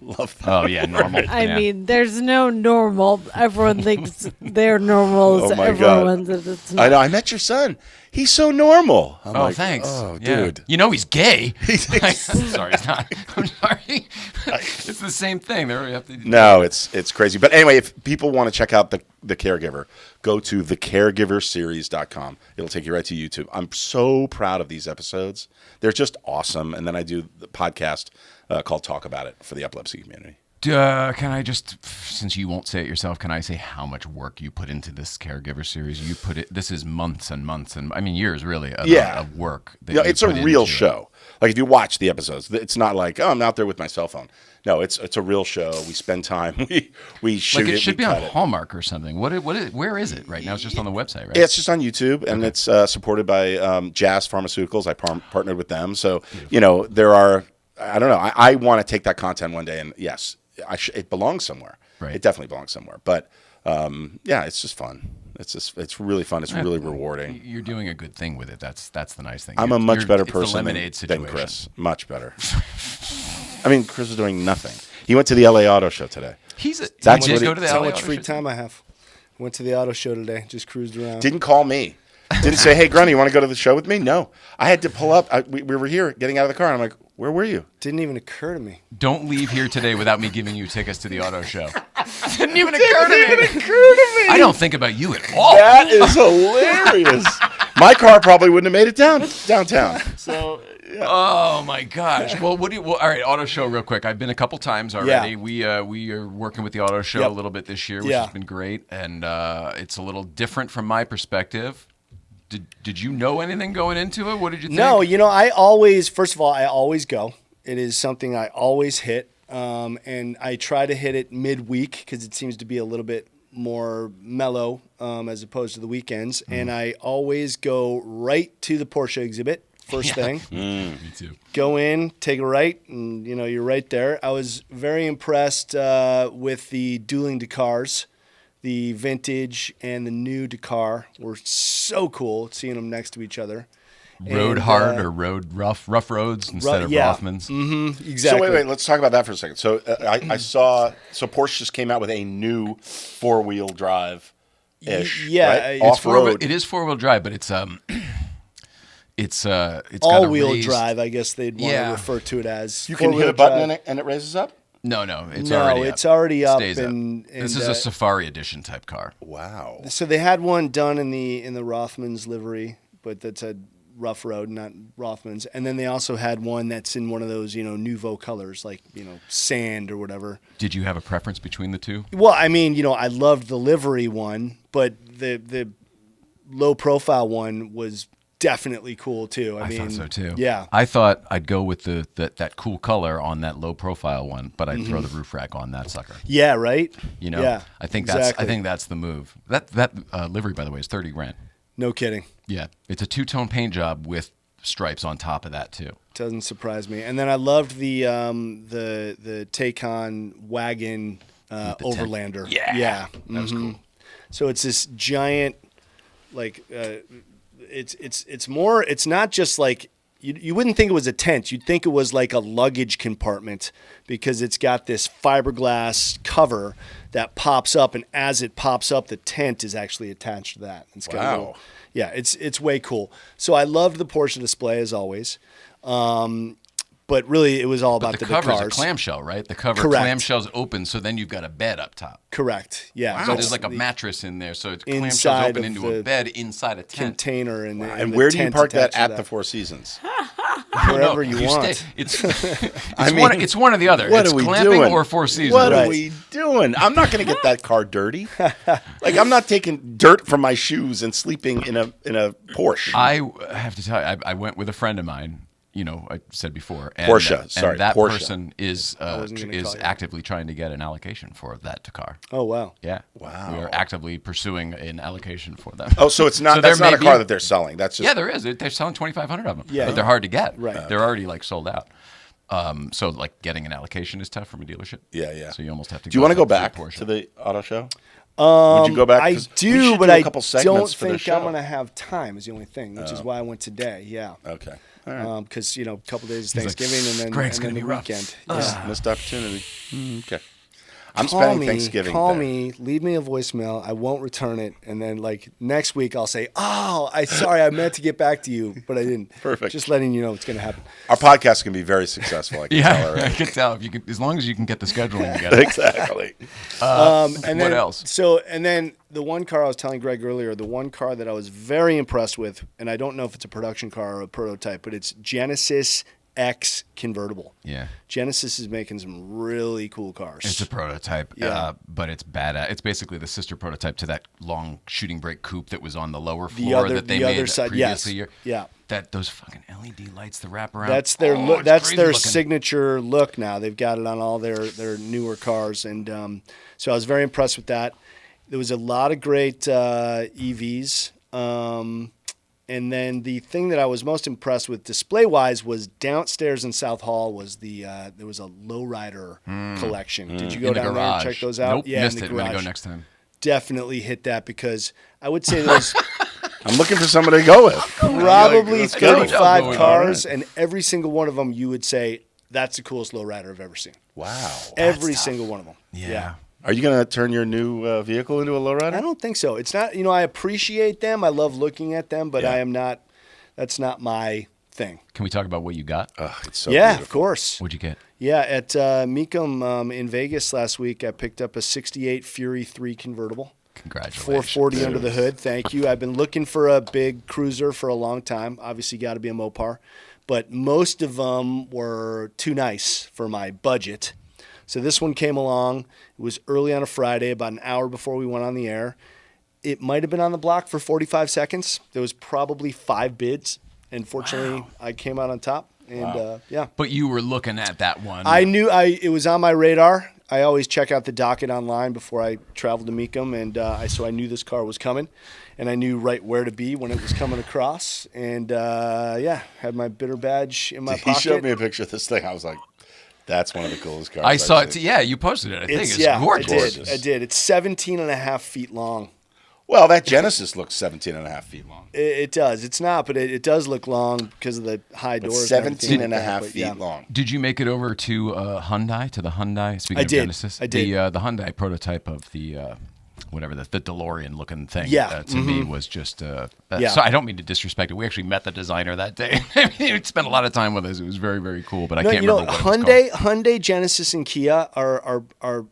Love that. Oh yeah, normal. I Yeah. mean, there's no normal. Everyone thinks they're normal. Oh my God. Everyone that it's not. I know. I met your son. He's so normal. I'm Oh, like, thanks. Oh, Yeah. dude. He's gay. I'm sorry, he's not. I'm sorry. It's the same thing. They have to. No, it's crazy. But anyway, if people want to check out the Caregiver, go to thecaregiverseries.com. It'll take you right to YouTube. I'm so proud of these episodes. They're just awesome. And then I do the podcast called Talk About It for the epilepsy community. Can I just, since you won't say it yourself, can I say how much work you put into this Caregiver series? You put it. This is months and months, and I mean years, really, of work. That you It's a put real into it. show. Like if you watch the episodes, it's not like, oh, I'm out there with my cell phone. No, it's a real show. We spend time. We shoot Like it. it should we be on cut it. Hallmark or something. Where is it right now? It's just on the website, right? Yeah, it's just on YouTube, and it's supported by Jazz Pharmaceuticals. I partnered with them, so there are. I don't know. I want to take that content one day, and yes, it belongs somewhere. Right. It definitely belongs somewhere. But it's just fun. It's really fun. It's really rewarding. You're doing a good thing with it. That's the nice thing. I'm a much better it's the person lemonade than situation. Chris. Much better. I mean, Chris is doing nothing. He went to the LA Auto Show today. That's That's what what go to the That's how LA much Auto free Show? time I have. Went to the auto show today. Just cruised around. Didn't call me. Didn't say, hey, Grunny, you want to go to the show with me? No. I had to pull up. We were here getting out of the car, and I'm like, where were you? Didn't even occur to me. Don't leave here today without me giving you tickets to the auto show. Didn't even occur to me. I don't think about you at all. That is hilarious. My car probably wouldn't have made it downtown. So, Oh my gosh! Well, all right, auto show real quick. I've been a couple times already. Yeah. We are working with the auto show a little bit this year, which has been great, and it's a little different from my perspective. Did you know anything going into it? What did you think? No, first of all, I always go. It is something I always hit, and I try to hit it midweek because it seems to be a little bit more mellow as opposed to the weekends. And I always go right to the Porsche exhibit first thing. Me too. Go in, take a right, and you're right there. I was very impressed with the dueling Dakars. The vintage and the new Dakar were so cool, seeing them next to each other. Road hard or road rough roads instead of Rothmans. Mm-hmm, exactly. So wait, let's talk about that for a second. So I saw, Porsche just came out with a new 4-wheel drive ish. Yeah, right? Off road. It is 4-wheel drive, but it's all-wheel drive, I guess they'd want to refer to it as. You can hit a button and it raises up. No, it's already up. Stays and this is a Safari Edition type car. Wow. So they had one done in the Rothmans livery, but that's a rough road, not Rothmans. And then they also had one that's in one of those, nouveau colors, like, sand or whatever. Did you have a preference between the two? Well, I mean, I loved the livery one, but the low profile one was definitely cool too. I thought so too. Yeah. I thought I'd go with that cool color on that low profile one, but I'd throw the roof rack on that sucker. Yeah, right? Yeah. I think that's the move. That livery, by the way, is $30,000. No kidding. Yeah. It's a 2-tone paint job with stripes on top of that too. Doesn't surprise me. And then I loved the Taycan wagon Overlander. Yeah. That was cool. So it's this giant, like, it's not just like, you wouldn't think it was a tent. You'd think it was like a luggage compartment because it's got this fiberglass cover that pops up, and as it pops up, the tent is actually attached to that. It's got it's way cool. So I loved the Porsche display as always. But really, it was all about the cover's cars. a clamshell, right? The cover Correct. clamshell's open, so then you've got a bed up top. Correct. Yeah. Wow. So there's like a mattress in there, so it's inside clamshell's open into a bed inside a tent. Container and where do you park that at the Four Seasons? Wherever you want. It's one or the other. What it's are we clamping doing? or Four Seasons. What are we doing? I'm not going to get that car dirty. Like, I'm not taking dirt from my shoes and sleeping in a Porsche. I have to tell you, I went with a friend of mine. I said before. And, Porsche, and that Porsche. person is actively trying to get an allocation for that car. Oh, wow. Yeah. Wow. We are actively pursuing an allocation for them. Oh, so it's not. That's not a car that they're selling. That's just. Yeah, there is. They're selling 2,500 of them. Yeah. But they're hard to get. Right. They're already sold out. So getting an allocation is tough from a dealership. Yeah. So you almost have to. Do you want to go back to the auto show? Would you go back? I do, but I don't for the think show. I'm going to have time. Is the only thing, which is why I went today. Yeah. Okay. All right. Because a couple days of Thanksgiving and then the weekend. Missed opportunity. Okay. I'm spending Thanksgiving. Call there. me, leave me a voicemail. I won't return it, and then next week I'll say, sorry, I meant to get back to you, but I didn't. Perfect. Just letting you know it's going to happen. Our podcast can be very successful. I can tell already. I can tell if you can, as long as you can get the scheduling together. Exactly. And what then, else? So, and then the one car I was telling Greg earlier, the one car that I was very impressed with, and I don't know if it's a production car or a prototype, but it's Genesis X convertible. Yeah. Genesis is making some really cool cars. It's a prototype, but it's badass. It's basically the sister prototype to that long shooting brake coupe that was on the lower floor that they made previously. Yeah. Those fucking LED lights, the wraparound. That's their look. That's their looking. signature look now. They've got it on all their newer cars, and so I was very impressed with that. There was a lot of great EVs. And then the thing that I was most impressed with display-wise was downstairs in South Hall was there was a lowrider collection. Did you go down there and check those out? Nope, Yeah, missed in the it. I'm going to garage. go next time. Definitely hit that because I would say there's I'm looking for somebody to go with. probably Let's go. 35 All cars, right. and every single one of them you would say, that's the coolest lowrider I've ever seen. Wow. Every single one of them. Yeah. Are you going to turn your new vehicle into a lowrider? I don't think so. It's not, I appreciate them. I love looking at them, but Yeah. I am not, that's not my thing. Can we talk about what you got? It's so Yeah, beautiful. of course. What'd you get? Yeah, at Mecum in Vegas last week, I picked up a 68 Fury 3 convertible. Congratulations. 440 under the hood. Thank you. I've been looking for a big cruiser for a long time. Obviously, got to be a Mopar. but most of them were too nice for my budget. So this one came along. It was early on a Friday, about an hour before we went on the air. It might have been on the block for 45 seconds. There was probably 5 bids. And fortunately, I came out on top. And yeah. But you were looking at that one. I knew it was on my radar. I always check out the docket online before I travel to Mecum. And so I knew this car was coming. And I knew right where to be when it was coming across. And yeah, had my bidder badge in my pocket. He showed me a picture of this thing. I was like, that's one of the coolest cars. I saw I've it. seen. Yeah, you posted it. I think it's yeah, gorgeous. I did. It's 17 and a half feet long. Well, that Genesis looks 17 and a half feet long. It does. It's not, but it does look long because of the high But doors. 17 and a like half that, but feet yeah. long. Did you make it over to Hyundai, to the Hyundai? Speaking I of did. Genesis. I did. The Hyundai prototype of the whatever, the DeLorean looking thing. Yeah. To me was just. Yeah. So I don't mean to disrespect it. We actually met the designer that day. He spent a lot of time with us. It was very, very cool. But I can't remember what it was called. Hyundai, Genesis, and Kia are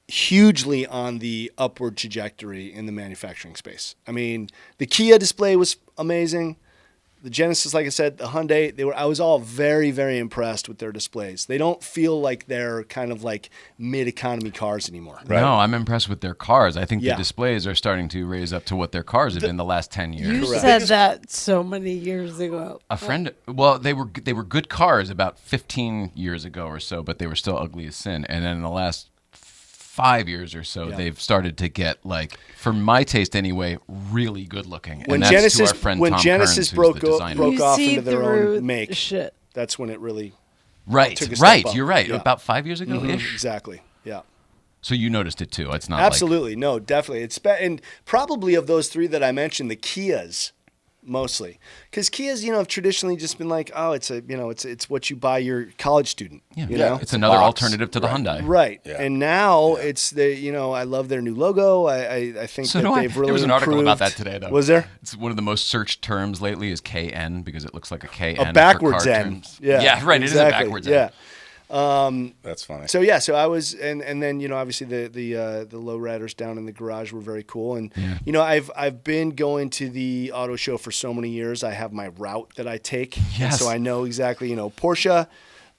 hugely on the upward trajectory in the manufacturing space. I mean, the Kia display was amazing. The Genesis, like I said, the Hyundai, I was all very, very impressed with their displays. They don't feel like they're kind of like mid-economy cars anymore. Right. No, I'm impressed with their cars. I think Yeah. the displays are starting to raise up to what their cars have been the last 10 years. You Correct. said that so many years ago. A friend, well, they were good cars about 15 years ago or so, but they were still ugly as sin. And then in the last 5 years or so, Yeah. they've started to get, like, for my taste anyway, really good looking. When and that's Genesis, to our friend when Tom Genesis Kearns, who's broke the designer. broke You off see into their through own make, shit. that's when it really Right, took a step right. up. You're right. Yeah. About 5 years ago ish. exactly. Yeah. So you noticed it too. It's not Absolutely. No, definitely. And probably of those 3 that I mentioned, the Kias mostly. Because Kias, have traditionally just been like, oh, it's what you buy your college student. Like, You know? it's another box. alternative to the Hyundai. Right. Yeah. And now it's I love their new logo. I think So that do I. they've really There was an article about improved. that today, though. Was there? It's one of the most searched terms lately is KN because it looks like a KN. A for backwards car N. terms. Yeah. Yeah, right. It is a exactly. backwards Yeah. N. That's funny. So yeah, so I was, and then obviously the low riders down in the garage were very cool, and I've been going to the auto show for so many years. I have my route that I take, and Yes. so I know exactly Porsche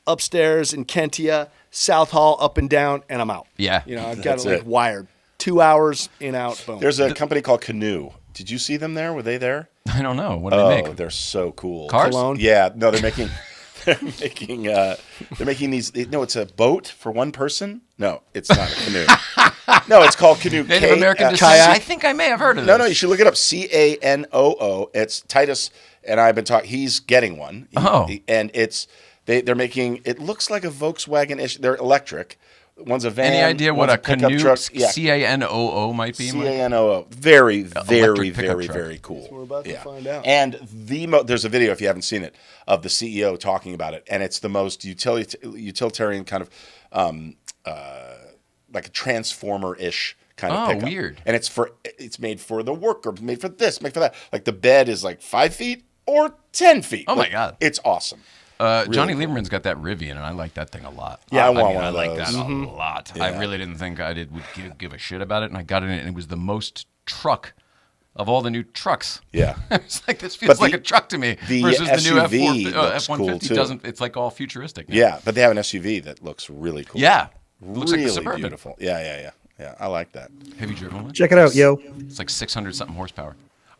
upstairs in Kentia, South Hall up and down, and I'm out. Yeah. I've got That's it like it. wired. 2 hours in out, boom. There's a company called Canoe. Did you see them there? Were they there? I don't know. What do they make? They're so cool. Cars? Cologne? Yeah, no, they're making these. No, it's a boat for one person. No, it's not a canoe. No, it's called Canoe. Native American descent. kayak. I think I may have heard of No, this. you should look it up. Canoo. It's Titus and I have been talking. He's getting one. And they're making. It looks like a Volkswagen-ish. They're electric. One's a van. Any idea what one's a pickup canoe, truck. Yeah. Canoo might be? Mike? Canoo. Very, very, electric pickup very, truck. very cool. we're about to find out. And there's a video, if you haven't seen it, of the CEO talking about it. And it's the most utilitarian kind of like a transformer-ish kind of pickup. Weird. And it's made for the worker, made for this, made for that. Like the bed is like 5 feet or 10 feet. Oh, my Like, God. It's awesome. Johnny cool. Lieberman's got that Rivian, and I like that thing a lot. Yeah, I want mean, one I of like those. that a lot. I Yeah. really didn't think I would give a shit about it, and I got it, and it was the most truck of all the new trucks. Yeah. It's like this feels But like a truck to me the versus the new SUV looks F-150 cool, too. doesn't. It's like all futuristic. now. Yeah, but they have an SUV that looks really cool. Yeah. Looks like Really the Suburban. beautiful. Yeah. I like that. Have you driven one? Check it out, yo. It's like 600 something horsepower.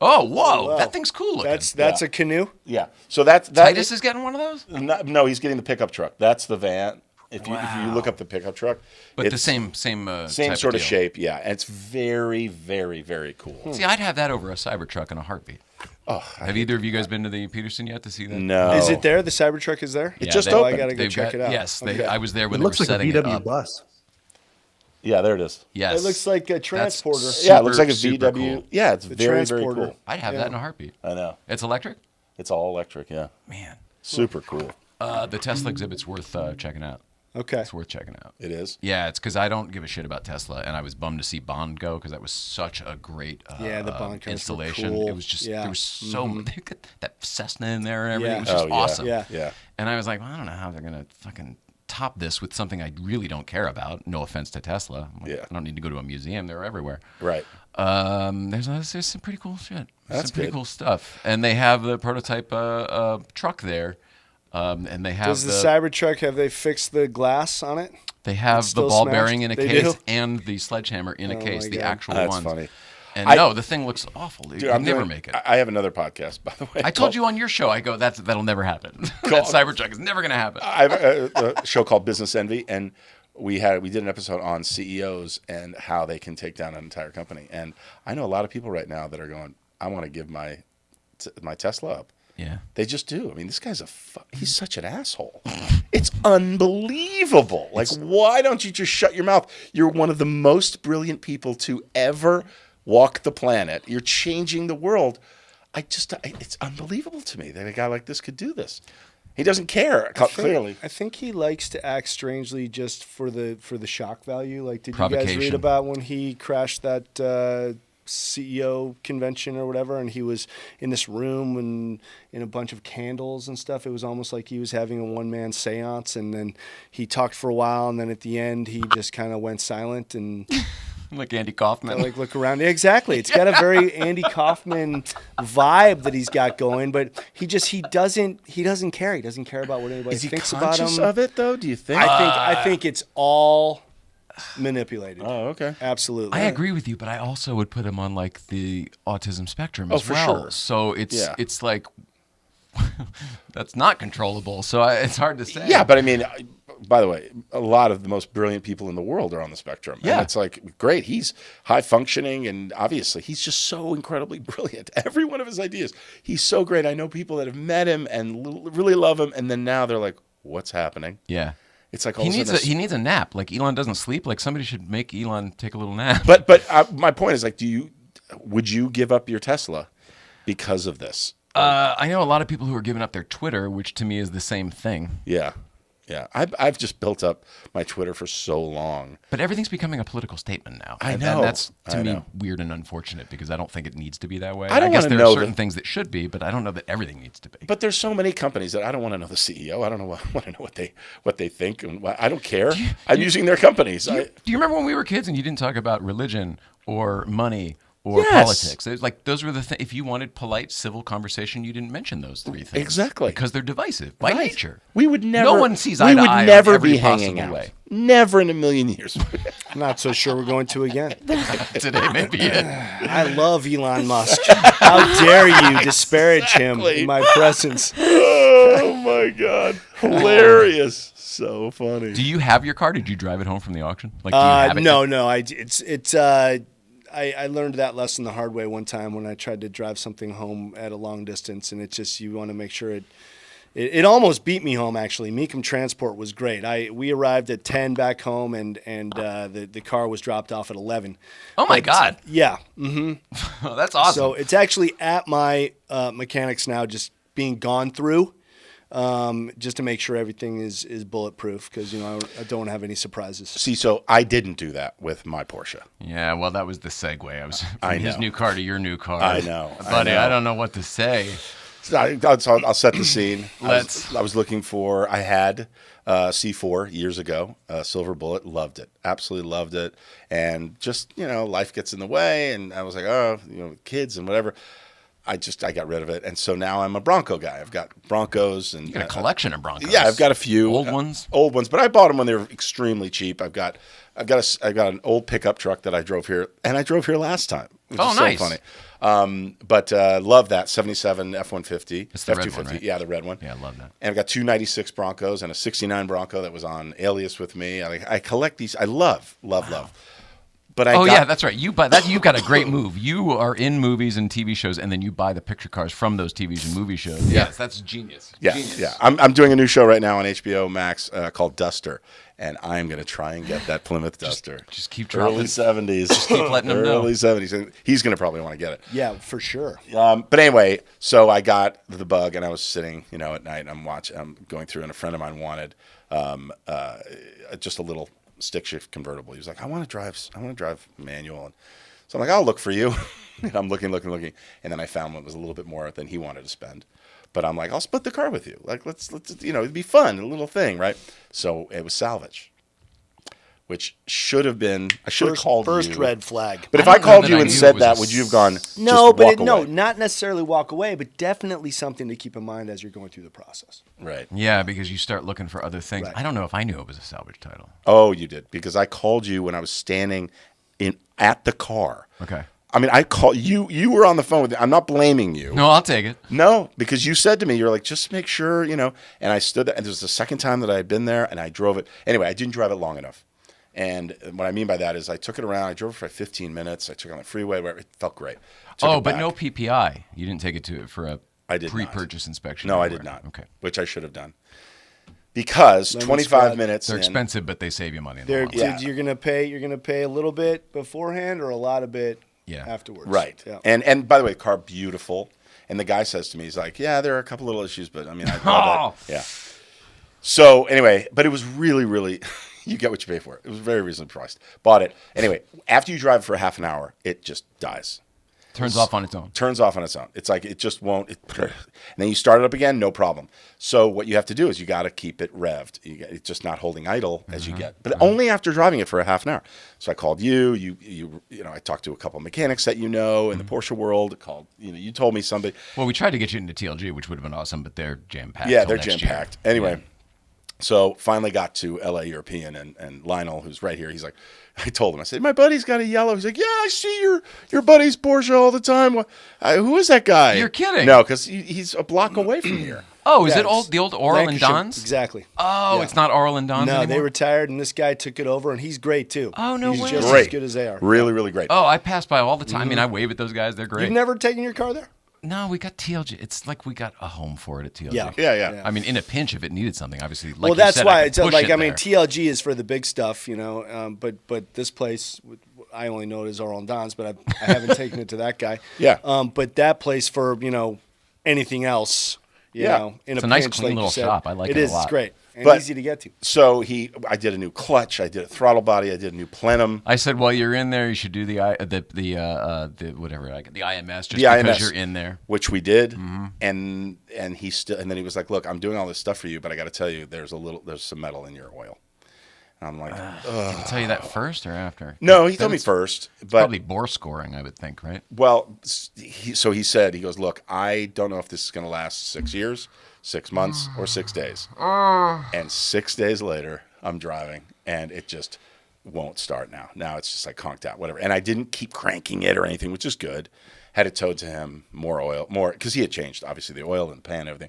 Oh, whoa! wow. That thing's cool looking. That's a canoe. Yeah. So that Titus is getting one of those, No, he's getting the pickup truck. That's the van. If you look up the pickup truck, but the it's same type sort of deal. shape. Yeah, and it's very, very, very cool. See, I'd have that over a Cybertruck in a heartbeat. Oh, Have either of you guys been to the Peterson yet to see that? no. Is it there? The Cybertruck is there? It just they- opened. I gotta go they've check got- it out. Yes, Okay. I was there when It they looks were like a setting it VW up. bus. Yeah, there it is. Yes, It looks like a transporter. Yeah, it looks like a super VW. cool. Yeah, it's The very, very transporter. cool. I'd have that in a heartbeat. I know. It's electric. It's all electric. Yeah, Man, super cool. the Tesla exhibit's worth checking out. Okay. It's worth checking out. It is. Yeah, it's because I don't give a shit about Tesla, and I was bummed to see Bond go because that was such a great Yeah, the Bond cars were installation. cool. It was just Yeah. there was so they got that Cessna in there and everything. Yeah. It was just Oh, yeah. awesome. Yeah. Yeah. And I was like, well, I don't know how they're gonna fucking top this with something I really don't care about. No offense to Tesla. Yeah. I don't need to go to a museum. They're everywhere. Right. There's some pretty cool shit. That's some pretty good. cool stuff. And they have the prototype truck there. And they have Does the Cybertruck, have they fixed the glass on it? They have It's the still ball smashed? bearing in a They case do? and the sledgehammer in a case, my the God. actual That's ones. funny. And I- the thing looks awful. Dude, You'd never make it. I have another podcast, by the way. I told you on your show, I go, that'll never happen. That Cybertruck is never going to happen. I have a show called Business Envy, and we did an episode on CEOs and how they can take down an entire company. And I know a lot of people right now that are going, I want to give my Tesla up. Yeah. They just do. I mean, this guy's he's such an asshole. It's unbelievable. Like, why don't you just shut your mouth? You're one of the most brilliant people to ever walk the planet. You're changing the world. It's unbelievable to me that a guy like this could do this. He doesn't care, clearly. I think he likes to act strangely just for the shock value. Like, did you guys read Provocation. about when he crashed that CEO convention or whatever, and he was in this room and in a bunch of candles and stuff? It was almost like he was having a one-man seance, and then he talked for a while, and then at the end he just kind of went silent and Like Andy Kaufman. like look around. Exactly. It's got a very Andy Kaufman vibe that he's got going, but he doesn't care. He doesn't care about what anybody Is he thinks about conscious him. of it, though? Do you think? I think it's all manipulated. Oh, okay. Absolutely. I agree with you, but I also would put him on like the autism spectrum as for well. sure. So Yeah. it's like that's not controllable. So it's hard to say. Yeah, but I mean, by the way, a lot of the most brilliant people in the world are on the spectrum. Yeah. And it's like, great. He's high functioning, and obviously he's just so incredibly brilliant. Every one of his ideas, he's so great. I know people that have met him and really love him, and then now they're like, what's happening? Yeah. It's like all He of a needs sudden he needs a nap. Like Elon doesn't sleep. Like somebody should make Elon take a little nap. But my point is, like, would you give up your Tesla because of this? I know a lot of people who are giving up their Twitter, which to me is the same thing. Yeah. Yeah, I've just built up my Twitter for so long. But everything's becoming a political statement now. I And know. that's, to I me, know. weird and unfortunate because I don't think it needs to be that way. I don't guess wanna there know are certain that- things that should be, but I don't know that everything needs to be. But there's so many companies that I don't want to know the CEO. I don't want to know what they think, and I don't care. I'm using their companies. Do you remember when we were kids and you didn't talk about religion or money or Yes. politics? It's like those were the things. If you wanted polite, civil conversation, you didn't mention those three things. Exactly. Because they're divisive by Right. nature. We would never. No one sees eye we to would eye in never every be hanging possible out. way. Never in a million years. I'm not so sure we're going to again. Today may be it. I love Elon Musk. How dare you disparage him in my presence? Oh my God! Hilarious. So funny. Do you have your car? Did you drive it home from the auction? Like, do you have it? No. I learned that lesson the hard way one time when I tried to drive something home at a long distance, and it's just you want to make sure it almost beat me home. Actually, Mecum transport was great. We arrived at 10 back home, and the car was dropped off at 11. Oh my God. Yeah. Oh, that's awesome. So it's actually at my mechanics now, just being gone through. Just to make sure everything is bulletproof, because I don't have any surprises. See, so I didn't do that with my Porsche. Yeah, well, that was the segue. I was I from his know. new car to your new car. I know, I buddy. know. I don't know what to say. So I'll set the scene. Let's- I was looking for. I had C4 years ago, Silver Bullet. Loved it, absolutely loved it. And just life gets in the way, and I was like, kids and whatever. I got rid of it, and so now I'm a Bronco guy. I've got Broncos, and You got a collection of Broncos. yeah, I've got a few Old ones? Old ones, but I bought them when they were extremely cheap. I've got an old pickup truck that I drove here, and I drove here last time. Which Oh, is nice. So funny. But love that 77 F-150. It's the red F-250. one, right? Yeah, the red one. Yeah, I love that. And I've got two 96 Broncos and a 69 Bronco that was on Alias with me. I collect these. I love. But Yeah, that's right. You buy that. You've got a great move. You are in movies and TV shows, and then you buy the picture cars from those TVs and movie shows. Yes, that's genius. Yeah, Genius. yeah. I'm doing a new show right now on HBO Max called Duster, and I'm going to try and get that Plymouth Duster. Just keep dropping. Early 70s. Just keep letting him know. Early 70s. And he's going to probably want to get it. Yeah, for sure. But anyway, so I got the bug, and I was sitting, at night, and I'm going through, and a friend of mine wanted just a little stick shift convertible. He was like, I want to drive manual. And so I'm like, I'll look for you. And I'm looking. And then I found one that was a little bit more than he wanted to spend. But I'm like, I'll split the car with you. Like, let's it'd be fun, a little thing, right? So it was salvage, which should have been. I should have called you. First red flag. But if I called you and said that, would you have gone? No, just but walk away? not necessarily walk away, but definitely something to keep in mind as you're going through the process. Right. Yeah, because you start looking for other things. Right. I don't know if I knew it was a salvage title. Oh, you did, because I called you when I was standing at the car. Okay. I mean, I called you. You were on the phone with me. I'm not blaming you. No, I'll take it. No, because you said to me, you're like, just make sure, And I stood there, and this was the second time that I had been there, and I drove it. Anyway, I didn't drive it long enough. And what I mean by that is I took it around. I drove it for 15 minutes. I took it on the freeway. Where it felt great. Took it But back. no PPI. You didn't take it for a I did not. pre-purchase inspection. No, I anywhere. did not. Okay. Which I should have done. Because Lemon 25 squad. minutes They're in, expensive, but they save you money in the long run. Yeah. You're gonna pay a little bit beforehand or a lot of it afterwards. Right. Yeah. And by the way, car beautiful. And the guy says to me, he's like, yeah, there are a couple little issues, but I mean, I love it. Yeah. So anyway, but it was really, really, you get what you pay for. It was very reasonably priced. Bought it. Anyway, after you drive it for a half an hour, it just dies. Turns off on its own. Turns off on its own. It's like it just won't. And then you start it up again, no problem. So what you have to do is you got to keep it revved. It's just not holding idle as you get, but only after driving it for a half an hour. So I called you. I talked to a couple of mechanics that in the Porsche world. You told me somebody. Well, we tried to get you into TLG, which would have been awesome, but they're jam-packed. Yeah, till they're next jam packed. year. Anyway. Yeah. So finally got to LA European and Lionel, who's right here. He's like, I told him, I said, my buddy's got a yellow. He's like, yeah, I see your buddy's Porsche all the time. Who is that guy? You're kidding. No, because he's a block away from here. Oh, is Yeah, it the old Oral and Lancashire- Don's? Exactly. Oh, Yeah. it's not Oral and Don's No, anymore? they retired, and this guy took it over, and he's great too. Oh, no he's way. just Great. as good as they are. Really, really great. Oh, I pass by all the time. I mean, I wave at those guys. They're great. You've never taken your car there? No, we got TLG. It's like we got a home for it at TLG. Yeah. Yeah. I mean, in a pinch, if it needed something, obviously. Like Well, you that's said, why I it's could push like it I mean, there. TLG is for the big stuff, But this place, I only know it as Oral and Don's, but I haven't taken it to that guy. Yeah. But that place for anything else, in It's a a nice, pinch, clean like little you said, shop. I like it It a is. lot. It's great and But- easy to get to. So I did a new clutch. I did a throttle body. I did a new plenum. I said, while you're in there, you should do the whatever, the IMS, just The because IMS. you're in there. Which we did, Mm-hmm. and then he was like, "Look, I'm doing all this stuff for you, but I got to tell you, there's some metal in your oil." And I'm like, Did he tell you that first or after? "No, he told me It's first, but probably bore scoring, I would think, right? well, he said, he goes, look, I don't know if this is going to last 6 years, 6 months, or 6 days." And 6 days later, I'm driving, and it just won't start now. Now it's just like conked out, whatever. And I didn't keep cranking it or anything, which is good. Had it towed to him, more oil, because he had changed, obviously, the oil and the pan and everything,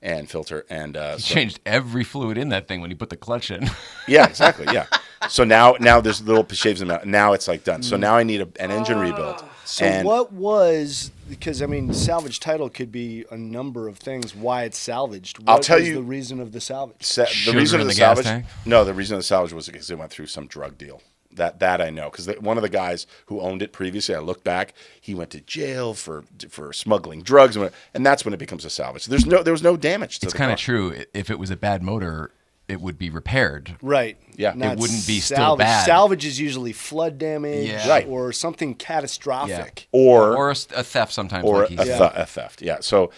and filter. And He changed every fluid in that thing when he put the clutch in. Yeah, exactly, yeah. So now there's little shaves in the now it's like done. So now I need an engine rebuild. So And- what was, because I mean, salvage title could be a number of things. Why it's salvaged? What I'll tell was you- the reason of the salvage? The Sugar reason in of the the gas salvage? tank? No, the reason of the salvage was because they went through some drug deal. That I know, because one of the guys who owned it previously, I looked back, he went to jail for smuggling drugs, and that's when it becomes a salvage. There was no damage to It's the kind of car. true. If it was a bad motor, it would be repaired. Right. Yeah. Not It wouldn't be still salvage. bad. Salvage is usually flood damage Yeah. Right. or something catastrophic. Or a theft sometimes. or like he a, said. a theft. Yeah. So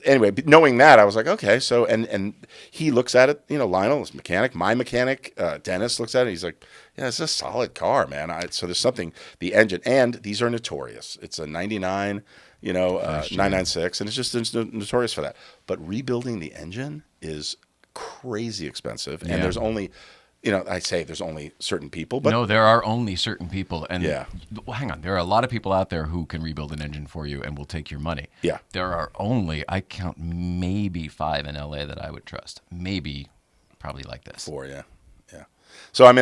anyway, knowing that, I was like, okay. So and he looks at it. Lionel is mechanic. My mechanic, Dennis, looks at it. He's like, yeah, it's a solid car, man. So there's something. The engine, and these are notorious. It's a 99, 996, and it's notorious for that. But rebuilding the engine is crazy expensive, and Yeah. there's only. I say there's only certain people, but No, there are only certain people. And Yeah. well, hang on. There are a lot of people out there who can rebuild an engine for you and will take your money. Yeah. There are only, I count maybe 5 in LA that I would trust. Maybe, probably like this. 4, yeah. So I'm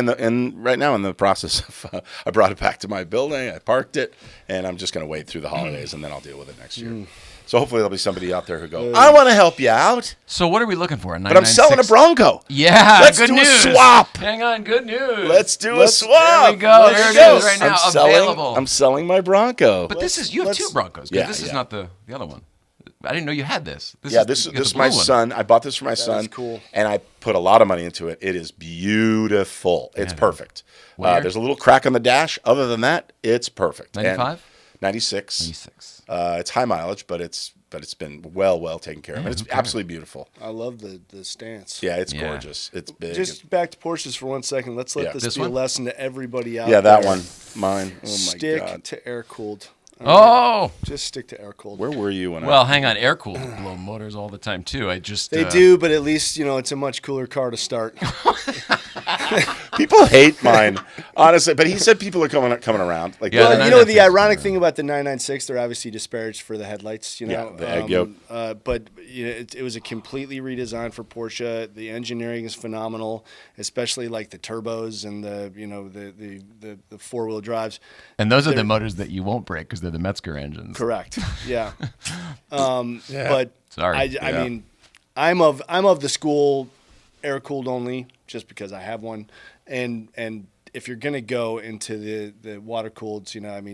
right now in the process of I brought it back to my building, I parked it, and I'm just going to wait through the holidays, and then I'll deal with it next year. So hopefully there'll be somebody out there who go, I want to help you out, So what are we looking for? but I'm selling a Bronco. Yeah, Let's good do a news. swap. Hang on, good news. Let's do a swap. There we go. Let's There it go. is right now, I'm selling, available. I'm selling my Bronco. But this is, you have 2 Broncos. 'Cause Yeah, this is yeah. not the other one. I didn't know you had this. This you got is the my blue one. son. I bought this for my son. is cool. And I put a lot of money into it. It is beautiful. It's perfect. What year? There's a little crack on the dash. Other than that, it's perfect. 95? 96. 96. It's high mileage, but it's but it's been well taken care of. And it's absolutely beautiful. I love the stance. Yeah, it's gorgeous. It's big. Just back to Porsches for 1 second. Let's let this be a lesson to everybody out there. Yeah, that one. Mine. Oh, my Stick God. to air-cooled. Oh, Just stick to air-cooled. Where were you when well, hang on. Air cooled blow motors all the time too. They do, but at least, it's a much cooler car to start. People hate mine, honestly. But he said people are coming around. Like, Yeah, Well, the the 996 ironic thing about the 996, they're obviously disparaged for the headlights, Yeah, the egg yolk. But it was a completely redesigned for Porsche. The engineering is phenomenal, especially like the turbos and the four-wheel drives. and those are the motors that you won't break because they're the Metzger engines. Correct. Yeah. But Sorry. I mean, I'm of the school air-cooled only, just because I have one, and if you're gonna go into the water-cooled,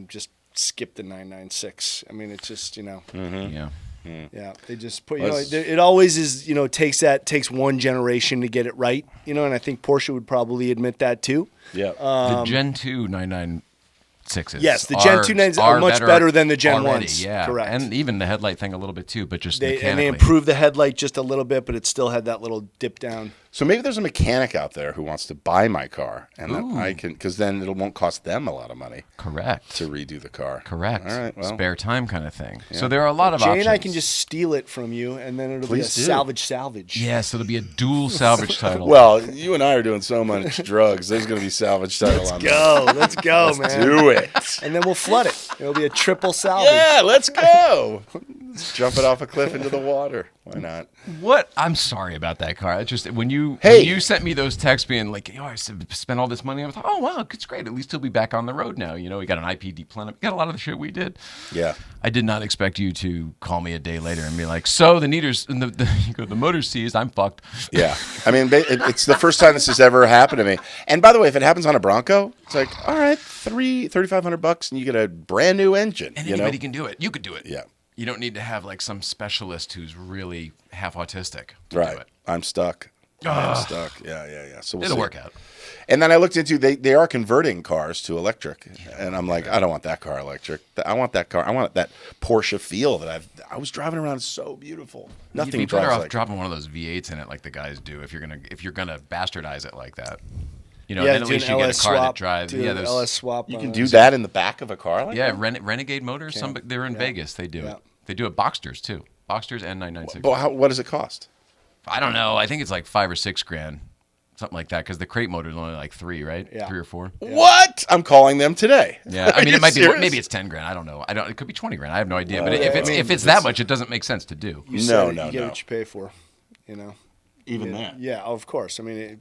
just skip the 996. I mean, it's just Yeah. yeah, they just put it always is takes one generation to get it right, and I think Porsche would probably admit that too. Yeah. The Gen 2 996s. Yes, the Gen 2 9s are much better than the Gen already, 1s. Yeah, Correct. and even the headlight thing a little bit too, but just And mechanically. they improved the headlight just a little bit, but it still had that little dip down. So maybe there's a mechanic out there who wants to buy my car, and that I can, because then it won't cost them a lot of money Correct. to redo the car. Correct. All right. Well, Spare time kind of thing. So there are a lot of Jay options. and I can just steal it from you, and then it'll Please be do. a salvage. Yeah, so there'll be a dual salvage title. well, you and I are doing so much drugs. There's going to be salvage title on that. Let's go, man. Do it. And then we'll flood it. It'll be a triple salvage. Yeah, let's go. Let's jump it off a cliff into the water. Why not? What? I'm sorry about that car. It's just when you sent me those texts being like, I spent all this money. I was like, oh wow, it's great. At least he'll be back on the road now. We got an IPD plan. We got a lot of the shit we did. Yeah. I did not expect you to call me a day later and be like, so the meters and the motor's seized. I'm fucked. Yeah. I mean, it's the first time this has ever happened to me. And by the way, if it happens on a Bronco, it's like, all right, $3,500 and you get a brand new engine. And anybody can do it. You could do it. Yeah. You don't need to have like some specialist who's really half autistic to Right. do it. I'm stuck. I'm stuck. Yeah. So we'll It'll see. work out. And then I looked into they are converting cars to electric, and I'm like, I don't want that car electric. I want that car. I want that Porsche feel that I was driving around. It's so beautiful. Nothing You'd be better drives off like dropping one of those V8s in it like the guys do if you're gonna bastardize it like that. Yeah, then at do least an you get LS a car swap. that drives. Do Yeah, an those. LS swap. You on can it. do that in the back of a car like Yeah, that? Renegade motors. They're in Vegas. They do Yeah. it. They do it Boxsters too. Boxsters and 996. But what does it cost? I don't know. I think it's like $5 or $6 something like that. Because the crate motor is only like 3, right? Yeah. 3 or 4. What? I'm calling them today. Yeah, I Are mean, you it might serious? be. Maybe it's $10,000. I don't know. It could be $20,000. I have no idea. But Yeah, if it's that much, it doesn't make sense to do. You said it, No. you get what you pay for. Even that. Yeah, of course. I mean,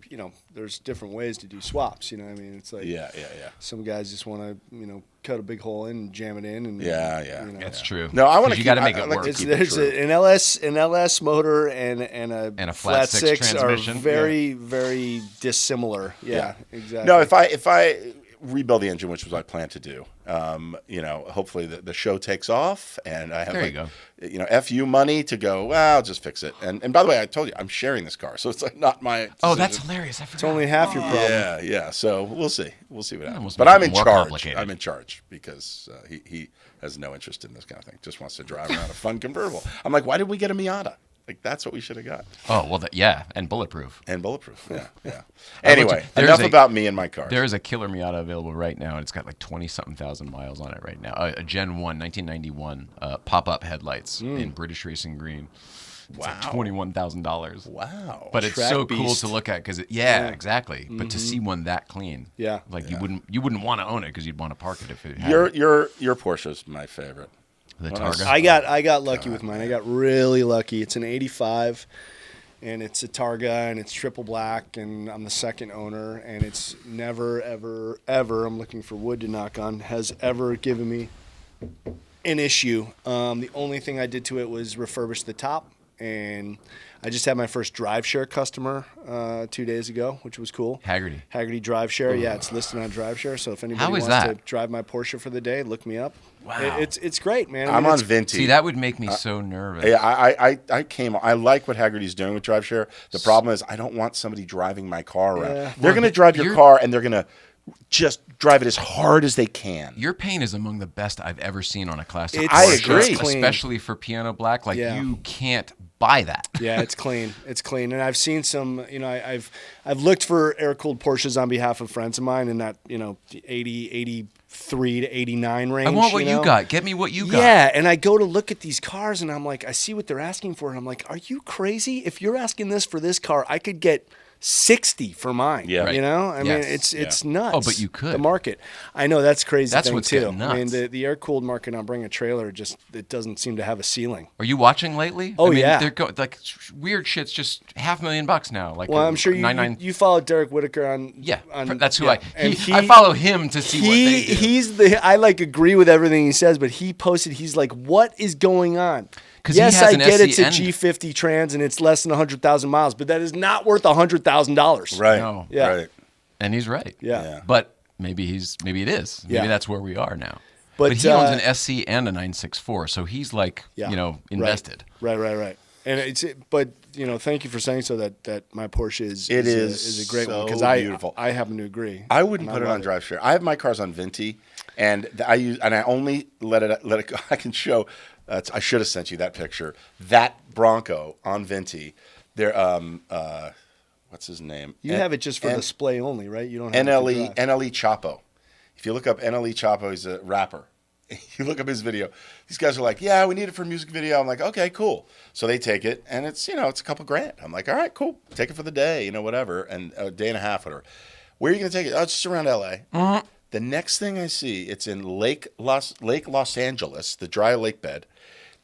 there's different ways to do swaps. It's like Yeah. some guys just want to cut a big hole in and jam it in. And Yeah. That's true. No, I want to. You got to make it I like work. to It's, keep it there's true. an LS motor and a flat six transmission. are very very dissimilar. Yeah, exactly. No, if I rebuild the engine, which was I plan to do, hopefully the show takes off, and I have There you go. FU money to go. Well, I'll just fix it. And by the way, I told you I'm sharing this car, so it's like not my. Oh, that's decision. hilarious. I forgot. it's only half your problem. Yeah. So we'll see what happens. almost But makes I'm it in more charge. complicated. I'm in charge because he has no interest in this kind of thing. Just wants to drive around a fun convertible. I'm like, why did we get a Miata? Like that's what we should have got. Oh well, and bulletproof. And bulletproof. Yeah. Anyway, There's enough a- about me and my cars. There is a killer Miata available right now, and it's got like 20-something thousand miles on it right now. A Gen 1, 1991 pop-up headlights in British Racing Green. It's like $21,000. Wow. But it's Track so cool beast. to look at because exactly. But to see one that clean, Yeah. like you wouldn't want to own it because you'd want to park it if it had Your Porsche's my favorite. the what else? Targa. I got lucky with mine. I got really lucky. It's an 85 and it's a Targa and it's triple black and I'm the second owner and it's never ever ever, I'm looking for wood to knock on, has ever given me an issue. The only thing I did to it was refurbish the top, and I just had my first drive share customer 2 days ago, which was cool. Hagerty drive share. Yeah, it's listed on drive share. So if anybody How is wants to that? drive my Porsche for the day, look me up. Wow. It's great, man. I'm mean, on it's- Vinty. See, that would make me so nervous. Yeah, I like what Hagerty's doing with drive share. The problem is I don't want somebody driving my car around. Yeah. They're going to drive your car and they're going to just drive it as hard as they can. Your paint is among the best I've ever seen on a classic. I Porsche, agree. Clean. especially for piano black. Like Yeah. you can't buy that. Yeah, it's clean. It's clean. And I've seen some, I've looked for air-cooled Porsches on behalf of friends of mine in that, 83 to 89 range. I want what you got. Get me what you got. Yeah, and I go to look at these cars and I'm like, I see what they're asking for and I'm like, are you crazy? If you're asking this for this car, I could get 60 for mine. Yeah. Right. I mean, Yes. it's nuts. Oh, but you could. The market. I know that's crazy. That's thing what's too. getting I mean, nuts. the air-cooled market on Bring a Trailer it doesn't seem to have a ceiling. Are you watching lately? Oh, I mean, yeah. They're like weird shit's just $500,000 now. Like Well, I'm sure you follow Derek Whitaker on. Yeah, on, that's who yeah. I follow him to see what they do. I agree with everything he says, but he posted. He's like, "What is going on?" 'Cause Yes, he has I an get it's a SCN. G50 Trans and it's less than 100,000 miles, but that is not worth $100,000. Right. No. Yeah. Right. And he's right. Yeah. But maybe it is. Maybe Yeah. that's where we are now. But, But he owns an SC and a 964, so he's like, Yeah. invested. Right. And but thank you for saying so that my Porsche is a great one so because beautiful. I happen to agree. I wouldn't And put it love on drive share. I have my cars on Vinti, and I only let it go. I can show. I should have sent you that picture. That Bronco on Vinti. There. What's his name? You have it just for display only, right? You don't have it to drive. NLE Chapo. If you look up NLE Chapo, he's a rapper. You look up his video. These guys are like, yeah, we need it for a music video. I'm like, okay, cool. So they take it, and it's it's a couple grand. I'm like, all right, cool. Take it for the day, whatever, and a day and a half, whatever. Where are you going to take it? Oh, it's just around L.A. Mm-hmm. The next thing I see, it's in Lake Los Angeles, the dry lake bed.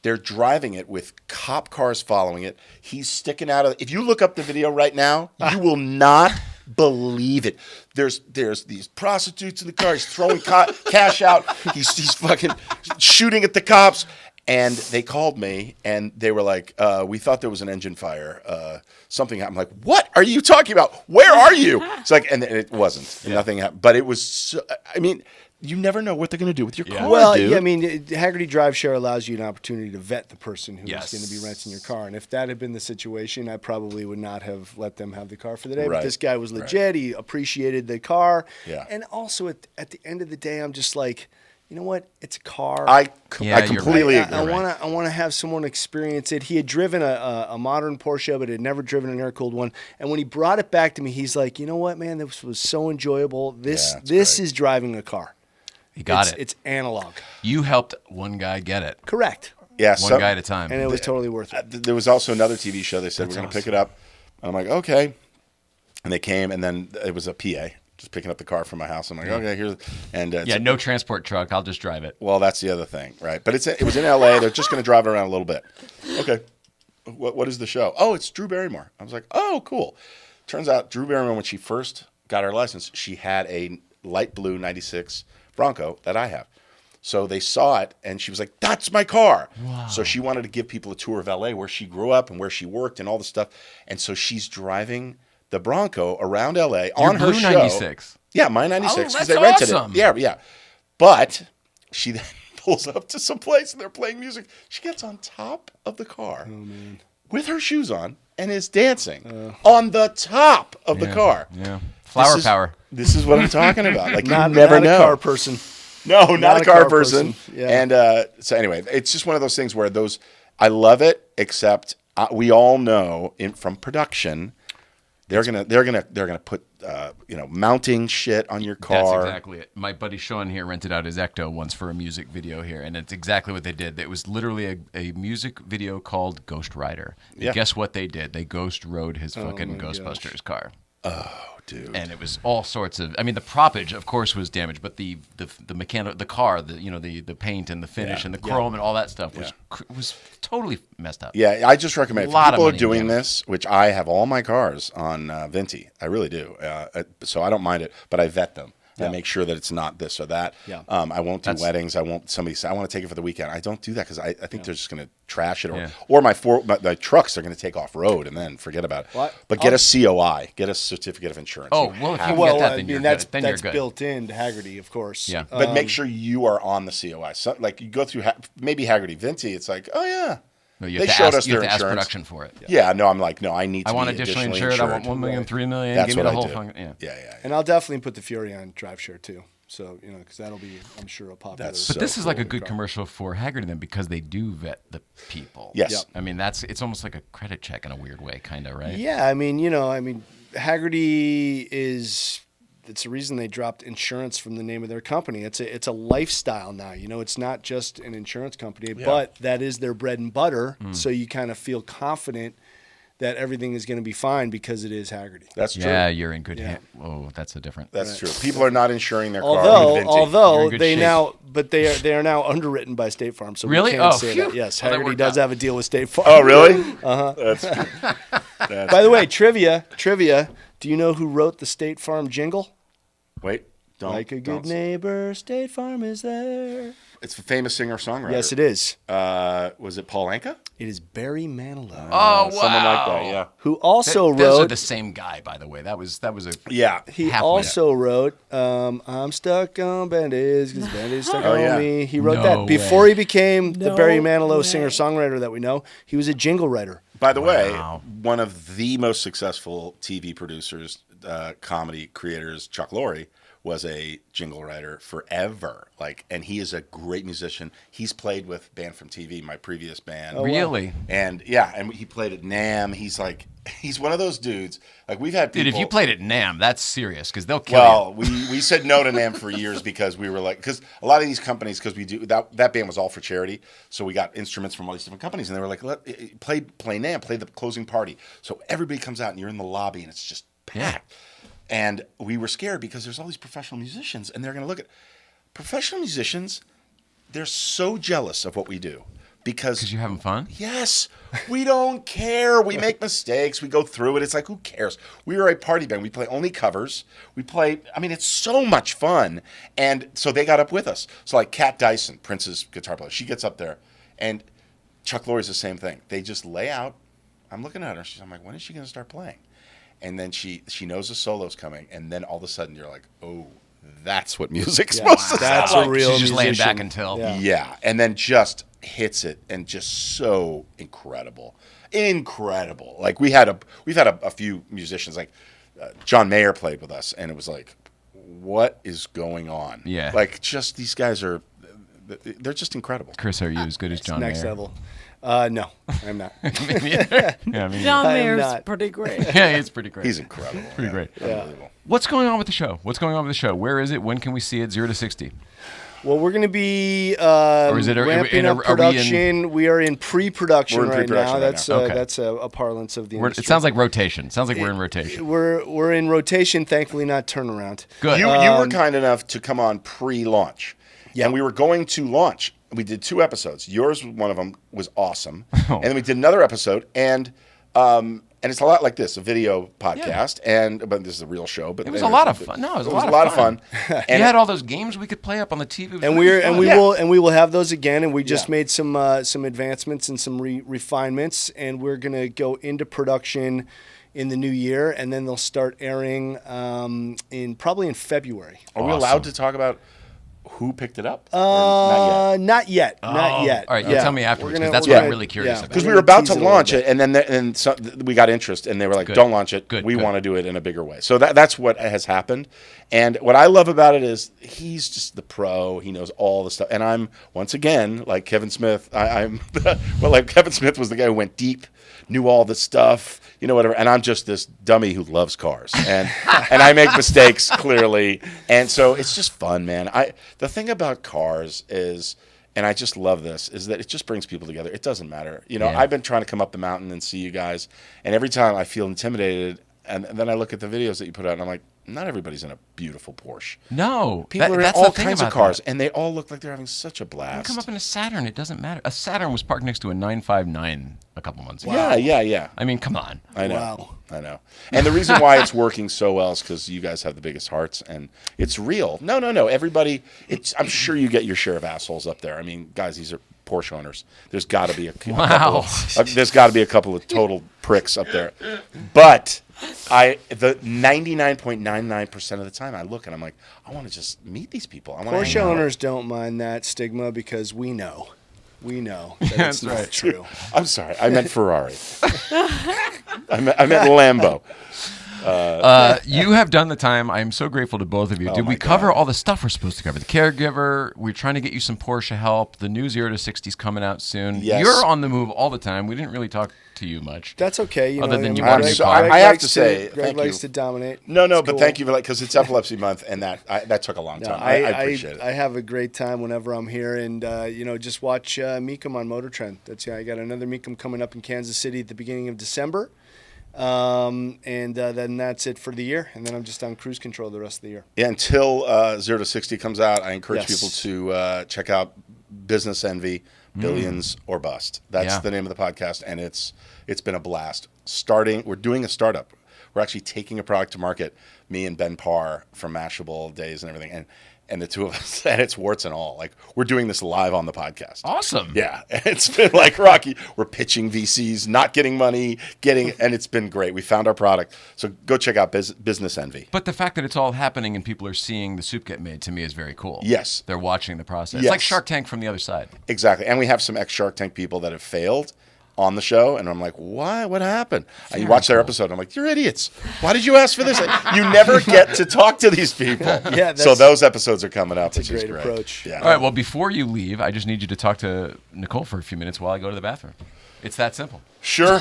They're driving it with cop cars following it. He's sticking out of. If you look up the video right now, you will not believe it. There's these prostitutes in the car. He's throwing cash out. He's fucking shooting at the cops. And they called me and they were like, "We thought there was an engine fire. Something happened." I'm like, "What are you talking about? Where are you?" It's like, and it wasn't. Yeah. Nothing happened. But it was. So, I mean. You never know what they're going to do with your car, Well, dude. yeah, I mean, Hagerty Drive Share allows you an opportunity to vet the person who's Yes. going to be renting your car. And if that had been the situation, I probably would not have let them have the car for the day. Right. But this guy was legit. He appreciated the car. Yeah. And also, at the end of the day, I'm just like, you know what? It's a car. I you're completely right. agree. I want to have someone experience it. He had driven a modern Porsche, but had never driven an air-cooled one. And when he brought it back to me, he's like, you know what, man? This was so enjoyable. This Yeah, it's great. is driving a car. You got it. It's analog. You helped one guy get it. Correct. Yeah, One guy at a time. And it was totally worth it. There was also another TV show. They said, we're going to pick it up. I'm like, okay. And they came, and then it was a PA, just picking up the car from my house. I'm like, okay, here's. And No transport truck. I'll just drive it. Well, that's the other thing, right? But it was in L.A. They're just going to drive it around a little bit. Okay. What is the show? Oh, it's Drew Barrymore. I was like, oh, cool. Turns out Drew Barrymore, when she first got her license, she had a light blue 96 Bronco that I have. So they saw it, and she was like, that's my car. Wow. So she wanted to give people a tour of L.A., where she grew up and where she worked and all the stuff. And so she's driving the Bronco around L.A. on her blue show. 96. Yeah, my 96, Oh, because that's they rented awesome. it. Yeah. But she then pulls up to some place, and they're playing music. She gets on top of the car with her shoes on and is dancing on the top of the car. Yeah. Flower power. This is what I'm talking about. Like, Not, you never not know. a car person. No, not a car person. Yeah. And so anyway, it's just one of those things where I love it, except we all know from production, they're gonna put mounting shit on your car. That's exactly it. My buddy Sean here rented out his Ecto once for a music video here, and it's exactly what they did. It was literally a music video called Ghost Rider. And Yeah. guess what they did? They ghost rode his fucking my Ghostbusters car. Oh, dude. And it was all sorts of. I mean, the proppage, of course, was damaged, but the mechanical, the car, the paint and the finish and the chrome and all that stuff was totally messed up. Yeah, I just recommend if Lot of people are money doing damage. this, which I have all my cars on Vinti. I really do. So I don't mind it, but I vet them. I make sure that it's not this or that. Yeah. I won't do weddings. I won't. Somebody say I want to take it for the weekend. I don't do that because I think they're just going to trash it, or my trucks are going to take off road and then forget about it. Well, but get a COI, get a certificate of insurance. Oh, You well, if have you to. get that, then you're that's good. Then you're that's good. built into Hagerty, of course. Yeah. But make sure you are on the COI. So, like you go through maybe Hagerty Vinti, it's like, oh yeah, No, you They have to showed ask, us you have their to ask insurance. production for it. Yeah, no, I'm like, no, I need to I want be additionally additionally insured. I want 1 million, 3 million. That's Give me what the I whole do. fucking, Yeah. And I'll definitely put the Fury on drive share too. So because that'll be, I'm sure, a popular. That's But so this is like a cool. good commercial for Hagerty then, because they do vet the people. Yes. Yep. I mean, it's almost like a credit check in a weird way, kind of, right? Yeah, I mean, Hagerty is. It's the reason they dropped insurance from the name of their company. It's a lifestyle now. It's not just an insurance company, but that is their bread and butter. So you kind of feel confident that everything is going to be fine because it is Hagerty. That's true. Yeah, you're in good Yeah. hands. Oh, that's a different. That's true. People are not insuring their car. with Vinci. You're Although in good they shape. now, but they are now underwritten by State Farm, so Really? we can't Oh, say phew. that. Yes, Well, that Hagerty worked does out. have a deal with State Farm. Oh, really? That's true. By the way, trivia. Do you know who wrote the State Farm jingle? Wait, don't. Like a good don't. neighbor, State Farm is there. It's a famous singer-songwriter. Yes, it is. Was it Paul Anka? It is Barry Manilow, Oh, wow. Someone like that, yeah. who also Those are wrote. the same guy, by the way. That was a. Yeah. He halfway. also wrote "I'm Stuck on Bandage because Bandage stuck Oh, on yeah. me." He wrote No that before way. he became the No Barry Manilow way. singer-songwriter that we know. He was a jingle writer. By the way, Wow. one of the most successful TV producers, comedy creators, Chuck Lorre, was a jingle writer forever. And he is a great musician. He's played with Band from TV, my previous band. Really? And yeah, and he played at NAMM. He's one of those dudes. We've had people. Dude, if you played at NAMM, that's serious, because they'll kill Well, we said no to NAMM for years because we were because a lot of these companies, because we do that band was all for charity, so we got instruments from all these different companies, and they were like, play NAMM, play the closing party, so everybody comes out and you're in the lobby and it's just packed, and we were scared because there's all these professional musicians and they're going to look at professional musicians. They're so jealous of what we do because you're having fun. Yes, we don't care. We make mistakes. We go through it. It's like, who cares? We are a party band. We play only covers. It's so much fun. And so they got up with us. So like Kat Dyson, Prince's guitar player, she gets up there. And Chuck Lorre's the same thing. They just lay out. I'm looking at her. I'm like, when is she going to start playing? And then she knows the solo's coming. And then all of a sudden you're like, oh, that's what music's supposed to That's sound a like. real She's just laying musician. back until. Yeah. And then just hits it and just so incredible. We've had a few musicians John Mayer played with us, and it was like, what is going on? Yeah. Just these guys they're just incredible. Chris, are you as good as John Next Mayer? level. No, I'm not. Yeah, I mean, John I am Mayer's not. pretty great. yeah, it's pretty great. He's incredible. pretty great. Unbelievable. What's going on with the show? Where is it? When can we see it? 0 to 60. Well, we're going to be is it ramping are up we in- production. We are in pre-production We're in right pre-production now. right That's now. Okay. that's a parlance of the It industry. sounds like rotation. Sounds like we're in rotation. We're in rotation. Thankfully, not turnaround. Good. You were kind enough to come on pre-launch. Yeah. And we were going to launch. We did 2 episodes. Yours, one of them, was awesome. Oh. And then we did another episode, and it's a lot like this, a video podcast, but this is a real show. But It was a lot of fun. No, it was a lot of fun. And You had all those games we could play up on the TV. It was And really fun. we will have those again. And we just Yeah. made some advancements and some refinements, and we're gonna go into production in the new year, and then they'll start airing probably in February. Are we allowed to talk about who picked it up? Or not yet? Not yet. All right, Yeah. tell me afterwards, We're 'cause that's we're what I'm really curious about. Because We're we were gonna about to tease it a launch little it, and then we got interest, and they were like, Good. "Don't launch it. Good, we good. want to do it in a bigger way." So that's what has happened. And what I love about it is he's just the pro. He knows all the stuff, and I'm once again like Kevin Smith. Kevin Smith was the guy who went deep, knew all the stuff, whatever. And I'm just this dummy who loves cars, and I make mistakes clearly, and so it's just fun, man. The thing about cars is. And I just love this, is that it just brings people together. It doesn't matter. I've been trying to come up the mountain and see you guys, and every time I feel intimidated, and then I look at the videos that you put out, and I'm like, not everybody's in a beautiful Porsche. No. People are in that's all the thing kinds of about cars, that. and they all look like they're having such a You blast. come up in a Saturn, it doesn't matter. A Saturn was parked next to a 959 a couple months ago. Yeah. I mean, come on. I know. Wow. I know. And the reason why it's working so well is because you guys have the biggest hearts, and it's real. No. Everybody, I'm sure you get your share of assholes up there. I mean, guys, these are Porsche owners. There's got to be there's got to be a couple of total pricks up there. But the 99.99% of the time I look and I'm like, I want to just meet these people. I want to Porsche owners don't mind that stigma because we know. we know that That's it's not right. true. I'm sorry. I meant Ferrari. I meant Lambo. You have done the time. I am so grateful to both of you. Did my we cover God. all the stuff we're supposed to cover? The caregiver. We're trying to get you some Porsche help. The new 0 to 60 is coming out soon. Yes. You're on the move all the time. We didn't really talk to you much. That's okay. You Other know, than I you mean, want a Greg- new car. Greg I have likes to say, Greg thank likes you. to dominate. No, It's but cool. thank you for because it's Epilepsy Month, and that took a long No, time. I appreciate it. I have a great time whenever I'm here, and just watch Mecum on Motor Trend. I got another Mecum coming up in Kansas City at the beginning of December, and then that's it for the year, and then I'm just on cruise control the rest of the year. Yeah, until 0 to 60 comes out, I encourage Yes. people to check out Business Envy, Billions or Bust. That's Yeah. the name of the podcast, and it's been a blast. We're doing a startup. We're actually taking a product to market, me and Ben Parr from Mashable Days and everything, and the two of us, and it's warts and all. Like, we're doing this live on the podcast. Awesome. Yeah, it's been like Rocky. We're pitching VCs, not getting money, and it's been great. We found our product. So go check out Business Envy. But the fact that it's all happening and people are seeing the soup get made to me is very cool. Yes. They're watching the process. It's Yes. like Shark Tank from the other side. Exactly. And we have some ex-Shark Tank people that have failed on the show, and I'm like, why? What happened? And you watch their episode, and I'm like, you're idiots. Why did you ask for this? You never get to talk to these people. Yeah, so those episodes are coming up, that's a which is great great. approach. Yeah. All right, well, before you leave, I just need you to talk to Nicole for a few minutes while I go to the bathroom. It's that simple. Sure.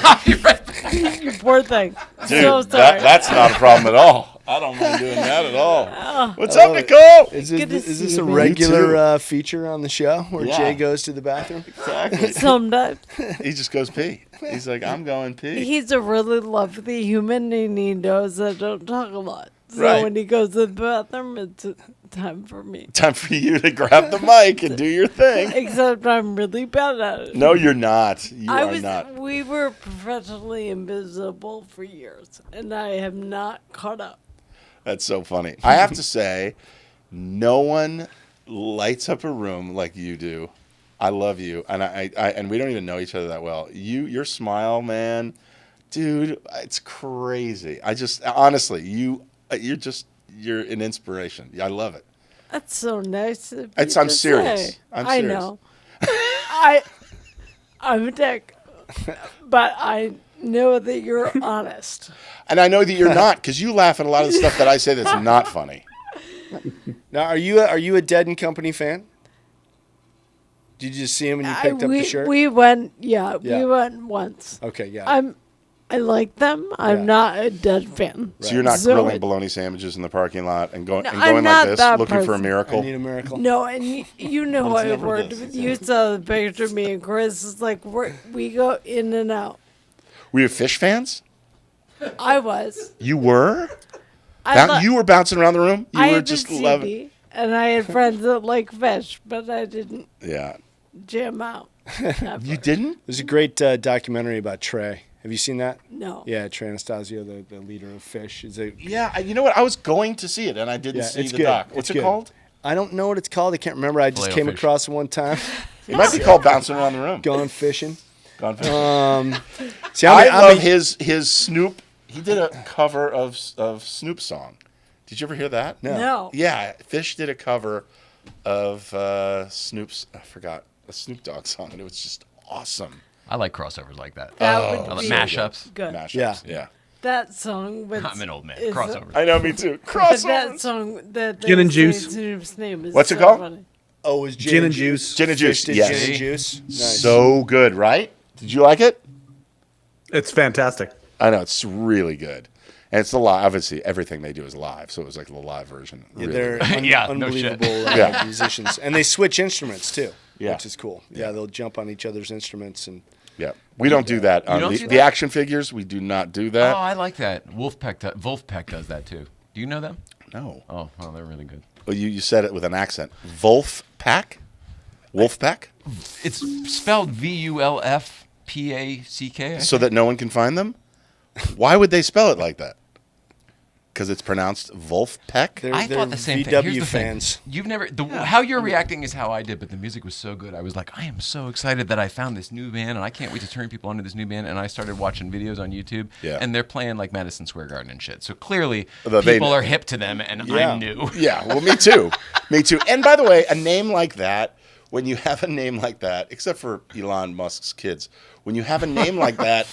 You poor thing. Dude, So sorry. that's not a problem at all. I don't mind doing that at all. What's I up, love it. Nicole? Is Good to this see a you, man. regular feature on the show where Yeah. Jay goes to the bathroom? Exactly. Sometimes He just goes pee. He's like, I'm going pee. he's a really lovely human, and he knows I don't talk a lot. So Right. when he goes to the bathroom, it's time for me. Time for you to grab the mic and do your thing. Except I'm really bad at it. No, you're not. You are not. We were professionally invisible for years, and I have not caught up. That's so funny. I have to say, no one lights up a room like you do. I love you, and I and we don't even know each other that well. Your smile, man, dude, it's crazy. I just honestly, you're an inspiration. I love it. That's so nice. Of you I'm to serious. say. I'm I serious. know. I'm a dick, but I know that you're honest. And I know that you're not, because you laugh at a lot of the stuff that I say that's not funny. Now, are you a Dead and Company fan? Did you just see him and you picked up the shirt? We went, we Yeah. went once. Okay, yeah. I like them. I'm Yeah. not a Dead fan. So you're not So grilling it- bologna sandwiches in the parking lot and going No, and I'm going not like this, that looking for a person. miracle. I need a miracle. No, and you know It's I never worked this. with you. Saw the picture of me and Chris. It's like we go in and out. Were you fish fans? I was. You were? I lo- You were bouncing around the room? You I were had the just loving. CD, and I had friends that like fish, but I didn't Yeah. jam out. You didn't? There's a great documentary about Trey. Have you seen that? No. Yeah, Trey Anastasio, the leader of Fish. Yeah, you know what? I was going to see it and I didn't see it's the good. doc. It's What's it good. called? I don't know what it's called. I can't remember. I just Filet-O came fish. across it one time It might be called Bouncing Around the Room. going fishing. Gone fishing. See, I love his Snoop. He did a cover of Snoop's song. Did you ever hear that? No. Yeah, Fish did a cover of Snoop's. I forgot a Snoop Dogg song, and it was just awesome. I like crossovers like that. That Oh, would I like be mashups. good. Mashups. Yeah. That song was. I'm an old man. is- Crossovers. I know, me too. But Crossovers. that song that Gin and they Juice. say Snoop's name is What's it so called? funny. Oh, it was Gin and Juice. Gin and Fish Juice. did Yes. Gin and Juice. Nice. So good, right? Did you like it? It's fantastic. I know it's really good, and it's the live. Obviously, everything they do is live, so it was like the live version. Yeah, Really they're good. Yeah, no shit. unbelievable Yeah. musicians, and they switch instruments too, Yeah. which is cool. Yeah, they'll jump on each other's instruments and. Yeah, we don't do that. On don't the, do the that? action figures, we do not do that. Oh, I like that. Wolfpack does that too. Do you know them? No. Oh, well, they're really good. Well, you said it with an accent. Wolfpack? Wolfpack? It's spelled VULFPACK. So that no one can find them? Why would they spell it like that? Because it's pronounced Wolfpack? They're, I they're thought the same thing. VW Here's the fans. thing. You've never how you're reacting is how I did, but the music was so good. I was like, I am so excited that I found this new band, and I can't wait to turn people onto this new band. And I started watching videos on YouTube, Yeah. and they're playing like Madison Square Garden and shit. So clearly, They- people are hip to them, and Yeah. I'm new. Yeah, well, me too. Me too. And by the way, a name like that when you have a name like that, except for Elon Musk's kids, when you have a name like that,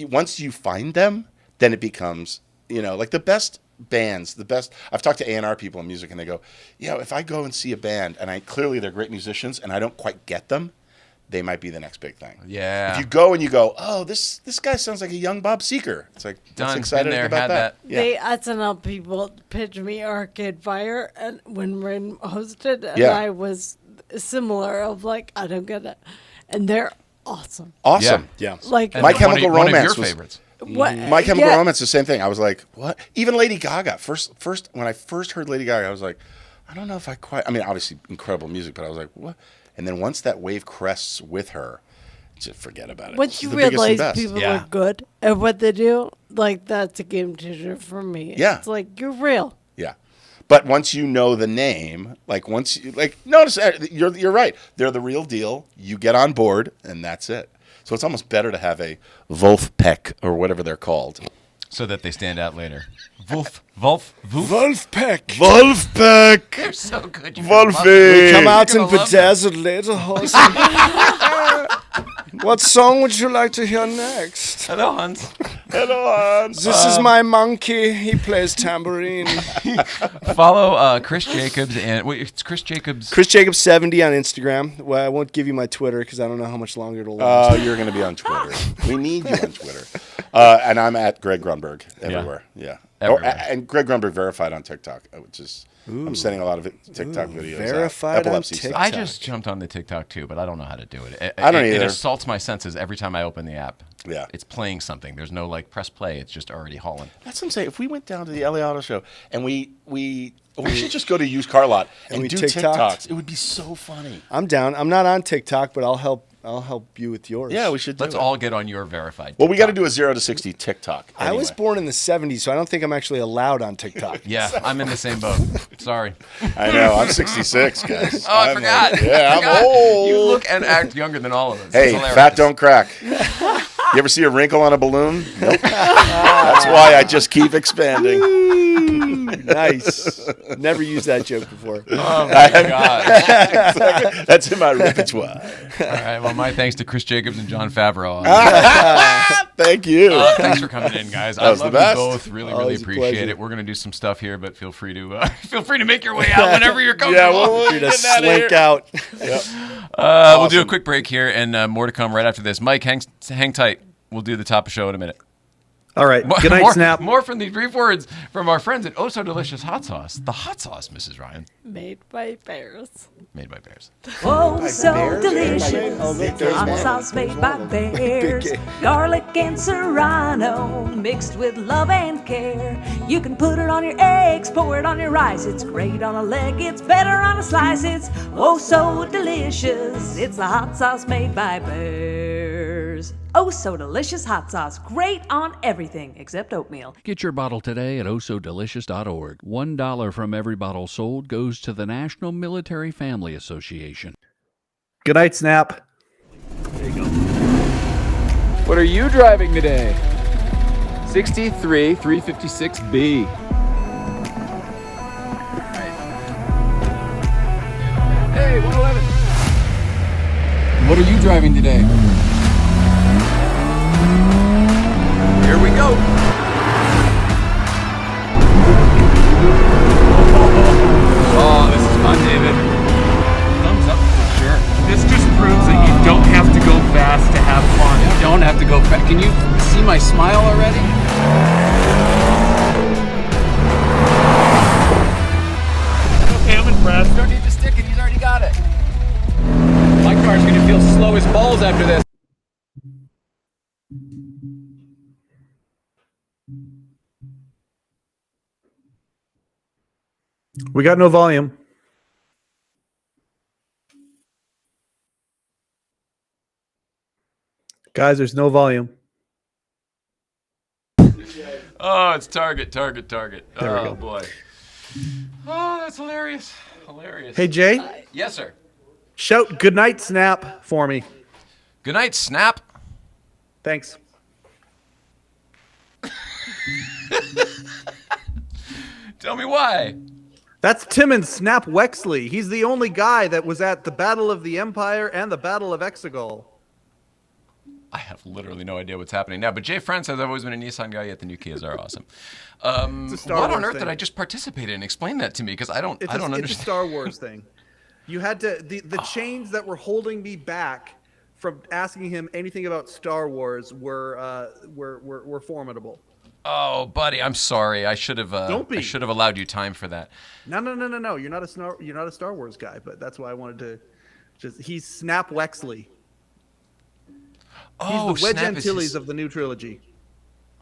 once you find them, then it becomes, like the best bands, I've talked to A&R people in music, and they go, if I go and see a band and clearly they're great musicians and I don't quite get them, they might be the next big thing. Yeah. If you go and you go, oh, this guy sounds like a young Bob Seger. It's like, Done. that's excited Been there, about had that. that. They SNL people pitched me Arcade Fire, and when Rin hosted, and Yeah. I was similar of like, I don't get it, and they're awesome. Awesome. Yeah. Like And My one Chemical of, one of Romance your was- favorites. what? My Chemical yeah. Romance, the same thing. I was like, what? Even Lady Gaga. First, when I first heard Lady Gaga, I was like, I don't know if I quite. I mean, obviously incredible music, but I was like, what? And then once that wave crests with her, just forget about it. Once She's you the biggest and realize best. people Yeah. are good at what they do, like that's a game changer for me. Yeah. It's like you're real. Yeah. But once you know the name, notice you're right. They're the real deal. You get on board, and that's it. So it's almost better to have a Wolfpack or whatever they're called. So that they stand out later. Wolf. Wolfpack. Wolfpack. They're so good. Wolfie. Come out You're and gonna love bedazzled lederhosen. What song would you like to hear next? Hello, Hans. Hello, Hans. This is my monkey. He plays tambourine. Follow Chris Jacobs and it's Chris Jacobs. Chris Jacobs 70 on Instagram. Well, I won't give you my Twitter because I don't know how much longer it'll last. Oh, you're going to be on Twitter. We need you on Twitter. And I'm at Greg Grunberg everywhere. Yeah. Everywhere. And Greg Grunberg verified on TikTok, which is I'm sending a lot of TikTok videos. verified on epilepsy stuff. TikTok. I just jumped on the TikTok too, but I don't know how to do it. I don't It either. assaults my senses every time I open the app. Yeah. It's playing something. There's no press play. It's just already hauling. That's what I'm saying. If we went down to the LA Auto Show and we should just go to used car lot and we do TikToked? TikToks. It would be so funny. I'm down. I'm not on TikTok, but I'll help you with yours. Yeah, we should do Let's it. all get on your verified. Well, we got to TikTok. do a 0 to 60 TikTok. I was anyway. born in the 70s, so I don't think I'm actually allowed on TikTok. Yeah, I'm in the same boat. Sorry. I know. I'm 66, guys. Oh, I I'm forgot. like, yeah, I I'm forgot. old. You look and act younger than all of us. Hey, It's hilarious. fat don't crack. You ever see a wrinkle on a balloon? Nope. That's why I just keep expanding. Nice. Never used that joke before. Oh my god. That's in my repertoire. All right. Well, my thanks to Chris Jacobs and John Favreau. Thank you. Thanks for coming in, guys. I was love the best. you both. Really, really Always a appreciate pleasure. it. We're gonna do some stuff here, but feel free to make your way out whenever you're comfortable. Yeah, we'll Free to get out of slink here. out. We'll do a quick break here, and more to come right after this. Mike, hang tight. We'll do the top of show in a minute. All right. Good night, more, Snap. More from these brief words from our friends at Oh So Delicious Hot Sauce. The hot sauce, Mrs. Ryan. Made by bears. Made by bears. Oh, so delicious. Oh, look, It's there's hot one. sauce made by bears. Big Garlic and serrano mixed with love and care. You can put it on your eggs, pour it on your rice. It's great on a leg, it's better on a slice. It's oh so delicious. It's the hot sauce made by bears. Oh, so delicious hot sauce. Great on everything except oatmeal. Get your bottle today at osodelicious.org. $1 from every bottle sold goes to the National Military Family Association. Good night, Snap. What are you driving today? 63 356B. Hey, 111. What are you driving today? Here we go. Oh, this is fun, David. Thumbs up for sure. This just proves that you don't have to go fast to have fun. You don't have to go fast. Can you see my smile already? Okay, I'm impressed. Don't need to stick it. He's already got it. My car's gonna feel slow as balls after this. We got no volume. Guys, there's no volume. Oh, it's Target. There we Oh, go. boy. Oh, that's hilarious. Hilarious. Hey, Jay, Yes, sir. shout good night, Snap for me. Good night, Snap. Thanks. Tell me why. That's Timon Snap Wexley. He's the only guy that was at the Battle of the Empire and the Battle of Exegol. I have literally no idea what's happening now. But Jay Friend says, I've always been a Nissan guy, yet the new Kias are awesome. What on earth did I just participate in? Explain that to me, because I don't understand. It's a Star Wars thing. You had to the chains that were holding me back from asking him anything about Star Wars were formidable. Oh, buddy, I'm sorry. I should have. Don't be. I should have allowed you time for that. No. You're not a Star Wars guy, but that's why I wanted to. He's Snap Wexley. Oh, he's the Wedge Snap Antilles of the new trilogy.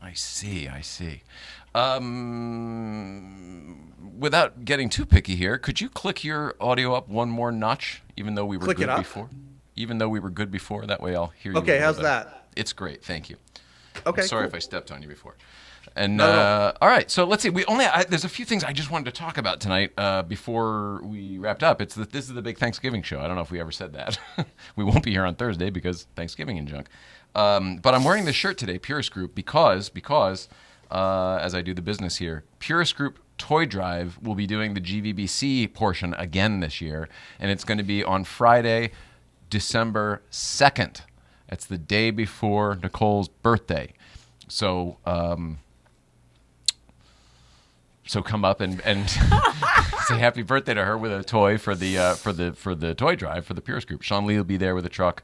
I see. Without getting too picky here, could you click your audio up one more notch, even though we were good before? Even though we were good before, that way I'll hear you. Okay, how's that? It's great, thank you. Okay, I'm sorry cool. if I stepped on you before. And all right, so let's see. There's a few things I just wanted to talk about tonight before we wrapped up. This is the big Thanksgiving show. I don't know if we ever said that. We won't be here on Thursday because Thanksgiving and junk. But I'm wearing this shirt today, Purist Group, because as I do the business here, Purist Group Toy Drive will be doing the GVBC portion again this year, and it's going to be on Friday, December 2nd. It's the day before Nicole's birthday. So come up and say happy birthday to her with a toy for the toy drive for the Purist Group. Sean Lee will be there with a truck,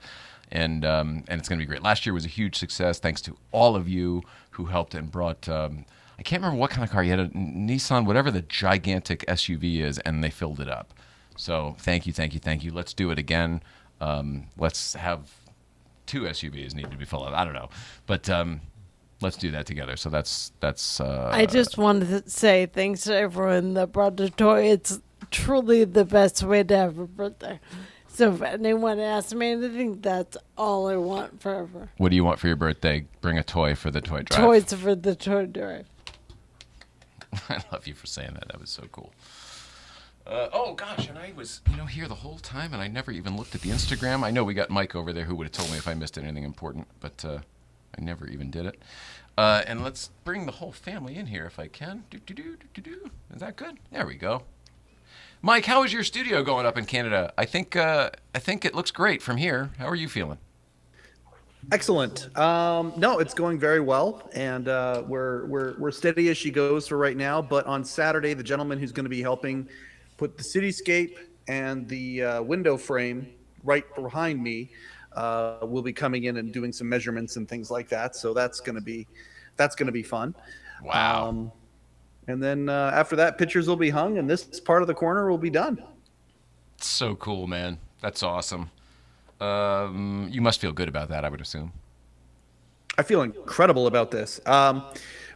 and it's going to be great. Last year was a huge success, thanks to all of you who helped and brought. I can't remember what kind of car you had, a Nissan, whatever the gigantic SUV is, and they filled it up. So thank you. Let's do it again. Let's have 2 SUVs need to be filled up. I don't know, but let's do that together. So that's. I just wanted to say thanks to everyone that brought the toy. It's truly the best way to have a birthday. So if anyone asks me anything, that's all I want forever. What do you want for your birthday? Bring a toy for the toy drive. Toys for the toy drive. I love you for saying that. That was so cool. Oh gosh, and I was here the whole time, and I never even looked at the Instagram. I know we got Mike over there who would have told me if I missed anything important, but I never even did it. And let's bring the whole family in here if I can. Is that good? There we go. Mike, how is your studio going up in Canada? I think it looks great from here. How are you feeling? Excellent. No, it's going very well, and we're steady as she goes for right now. But on Saturday, the gentleman who's going to be helping put the cityscape and the window frame right behind me will be coming in and doing some measurements and things like that. So that's going to be fun. Wow. And then after that, pictures will be hung, and this part of the corner will be done. So cool, man. That's awesome. You must feel good about that, I would assume. I feel incredible about this.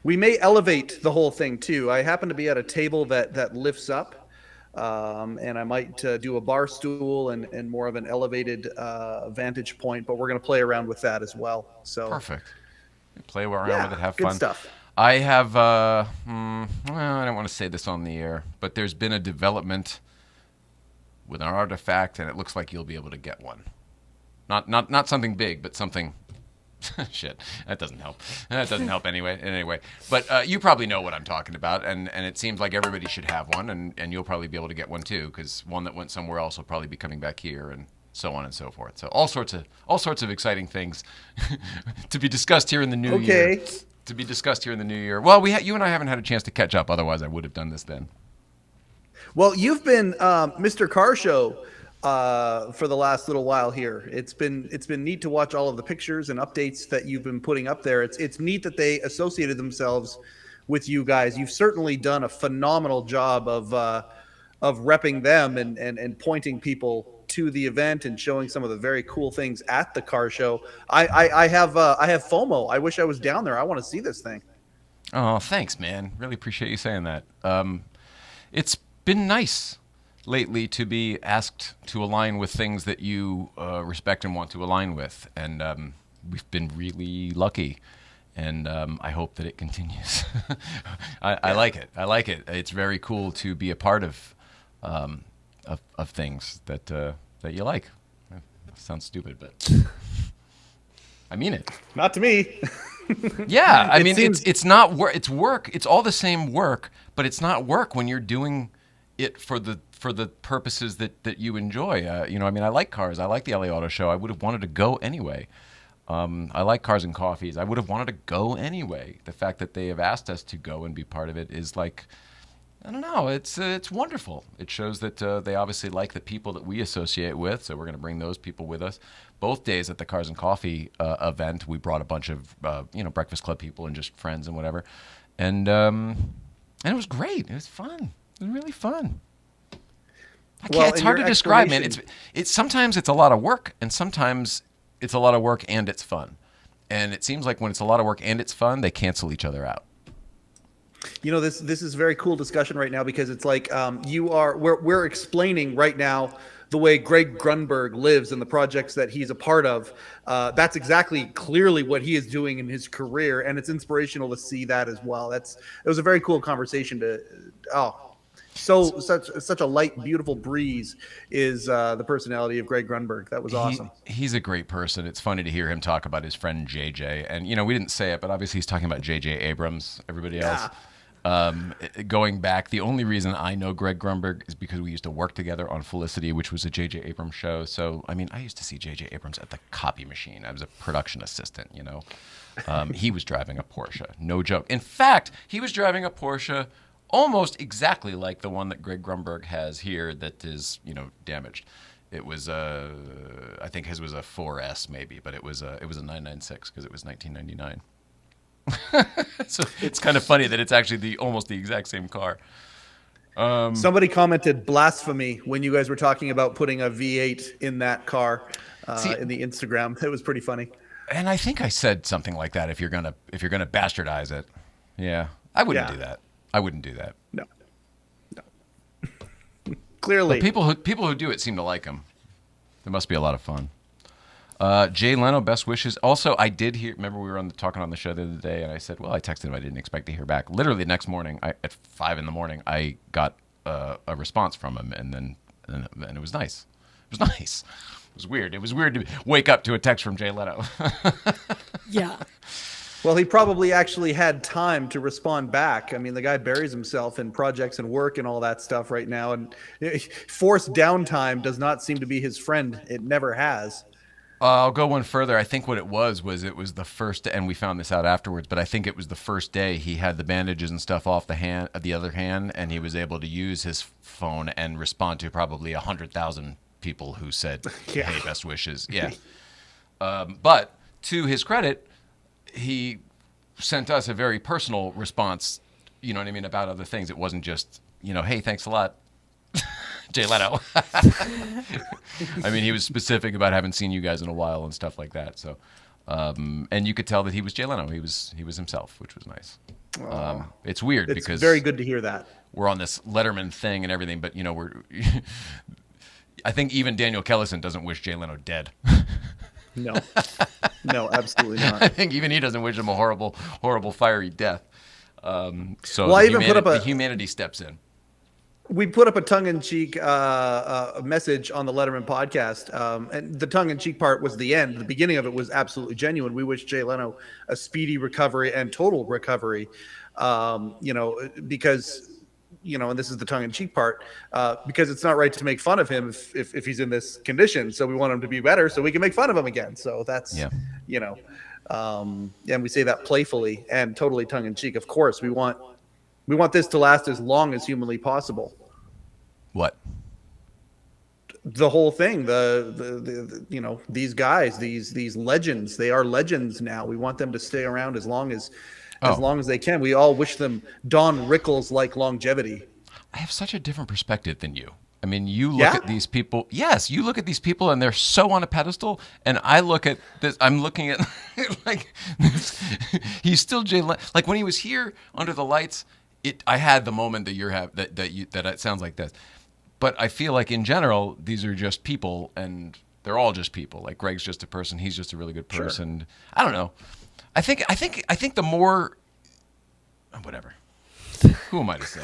We may elevate the whole thing, too. I happen to be at a table that lifts up, and I might do a bar stool and more of an elevated vantage point, but we're going to play around with that as well. So perfect. Play around with it, have fun. Good stuff. I have, I don't want to say this on the air, but there's been a development with an artifact, and it looks like you'll be able to get one. Not something big, but something. Shit, that doesn't help. That doesn't help anyway. But you probably know what I'm talking about, and it seems like everybody should have one, and you'll probably be able to get one too, because one that went somewhere else will probably be coming back here, and so on and so forth. So all sorts of exciting things to be discussed here in the new year. To be discussed here in the new year. Well, you and I haven't had a chance to catch up. Otherwise, I would have done this then. Well, you've been Mr. Car Show for the last little while here. It's been neat to watch all of the pictures and updates that you've been putting up there. It's neat that they associated themselves with you guys. You've certainly done a phenomenal job of repping them and pointing people to the event and showing some of the very cool things at the car show. I have FOMO. I wish I was down there. I want to see this thing. Oh, thanks, man. Really appreciate you saying that. It's been nice lately to be asked to align with things that you respect and want to align with, and we've been really lucky. And I hope that it continues. I like it. It's very cool to be a part of things that you like. Sounds stupid, but I mean it. Not to me. Yeah, I mean it's not work. It's work. It's all the same work, but it's not work when you're doing it for the purposes that you enjoy. You know, I mean, I like cars. I like the LA Auto Show. I would have wanted to go anyway. I like Cars and Coffees. I would have wanted to go anyway. The fact that they have asked us to go and be part of it is like, I don't know. It's wonderful. It shows that they obviously like the people that we associate with. So we're going to bring those people with us. Both days at the Cars and Coffee event, we brought a bunch of Breakfast Club people and just friends and whatever, and it was great. It was fun. It was really fun. It's hard to describe, man. It's sometimes it's a lot of work, and sometimes it's a lot of work and it's fun. And it seems like when it's a lot of work and it's fun, they cancel each other out. You know, this is a very cool discussion right now, because it's like we're explaining right now the way Greg Grunberg lives and the projects that he's a part of. That's exactly clearly what he is doing in his career, and it's inspirational to see that as well. It was a very cool conversation such a light, beautiful breeze is the personality of Greg Grunberg. That was awesome. He's a great person. It's funny to hear him talk about his friend JJ, and we didn't say it, but obviously he's talking about JJ Abrams. Everybody else. Going back, the only reason I know Greg Grunberg is because we used to work together on Felicity, which was a J.J. Abrams show. So, I mean, I used to see J.J. Abrams at the copy machine. I was a production assistant, He was driving a Porsche. No joke. In fact, he was driving a Porsche almost exactly like the one that Greg Grunberg has here that is, damaged. It was I think his was a 4S maybe, but it was a 996 because it was 1999. So it's kind of funny that it's actually almost the exact same car. Somebody commented blasphemy when you guys were talking about putting a V8 in that car in the Instagram. It was pretty funny. And I think I said something like that. If you're gonna bastardize it, yeah, I wouldn't do that. I wouldn't do that. No. Clearly, but people who do it seem to like him. It must be a lot of fun. Jay Leno, best wishes. Also, I did hear. Remember, we were talking on the show the other day, and I said, "Well, I texted him. I didn't expect to hear back." Literally, the next morning, at 5 a.m, I got a response from him, and it was nice. It was nice. It was weird. It was weird to wake up to a text from Jay Leno. Yeah. Well, he probably actually had time to respond back. I mean, the guy buries himself in projects and work and all that stuff right now, and forced downtime does not seem to be his friend. It never has. I'll go one further. I think what it was the first, and we found this out afterwards, but I think it was the first day he had the bandages and stuff off the other hand, and he was able to use his phone and respond to probably 100,000 people who said, "Hey, best wishes." Yeah. But to his credit, he sent us a very personal response, you know what I mean, about other things. It wasn't just, "Hey, thanks a lot, Jay Leno." I mean, he was specific about having seen you guys in a while and stuff like that. So, and you could tell that he was Jay Leno. He was himself, which was nice. It's weird because it's very good to hear that we're on this Letterman thing and everything, but I think even Daniel Kellison doesn't wish Jay Leno dead. No, absolutely not. I think even he doesn't wish him a horrible, horrible, fiery death. So well, I even put up the humanity steps in. We put up a tongue-in-cheek message on the Letterman podcast, and the tongue-in-cheek part was the end. The beginning of it was absolutely genuine. We wish Jay Leno a speedy recovery and total recovery, because, and this is the tongue-in-cheek part, because it's not right to make fun of him if he's in this condition. So we want him to be better so we can make fun of him again. So that's, and we say that playfully and totally tongue-in-cheek. Of course, we want this to last as long as humanly possible. What? The whole thing, these guys, these legends, they are legends now. We want them to stay around as long as they can. We all wish them Don Rickles-like longevity. I have such a different perspective than you. I mean, you look at these people. Yes, you look at these people and they're so on a pedestal. And I look at this. I'm looking at like he's still Jay Leno. Like when he was here under the lights. I had the moment that that it sounds like this, but I feel like in general these are just people, and they're all just people. Like Greg's just a person; he's just a really good person. Sure. I don't know. I think the more, whatever. Who am I to say?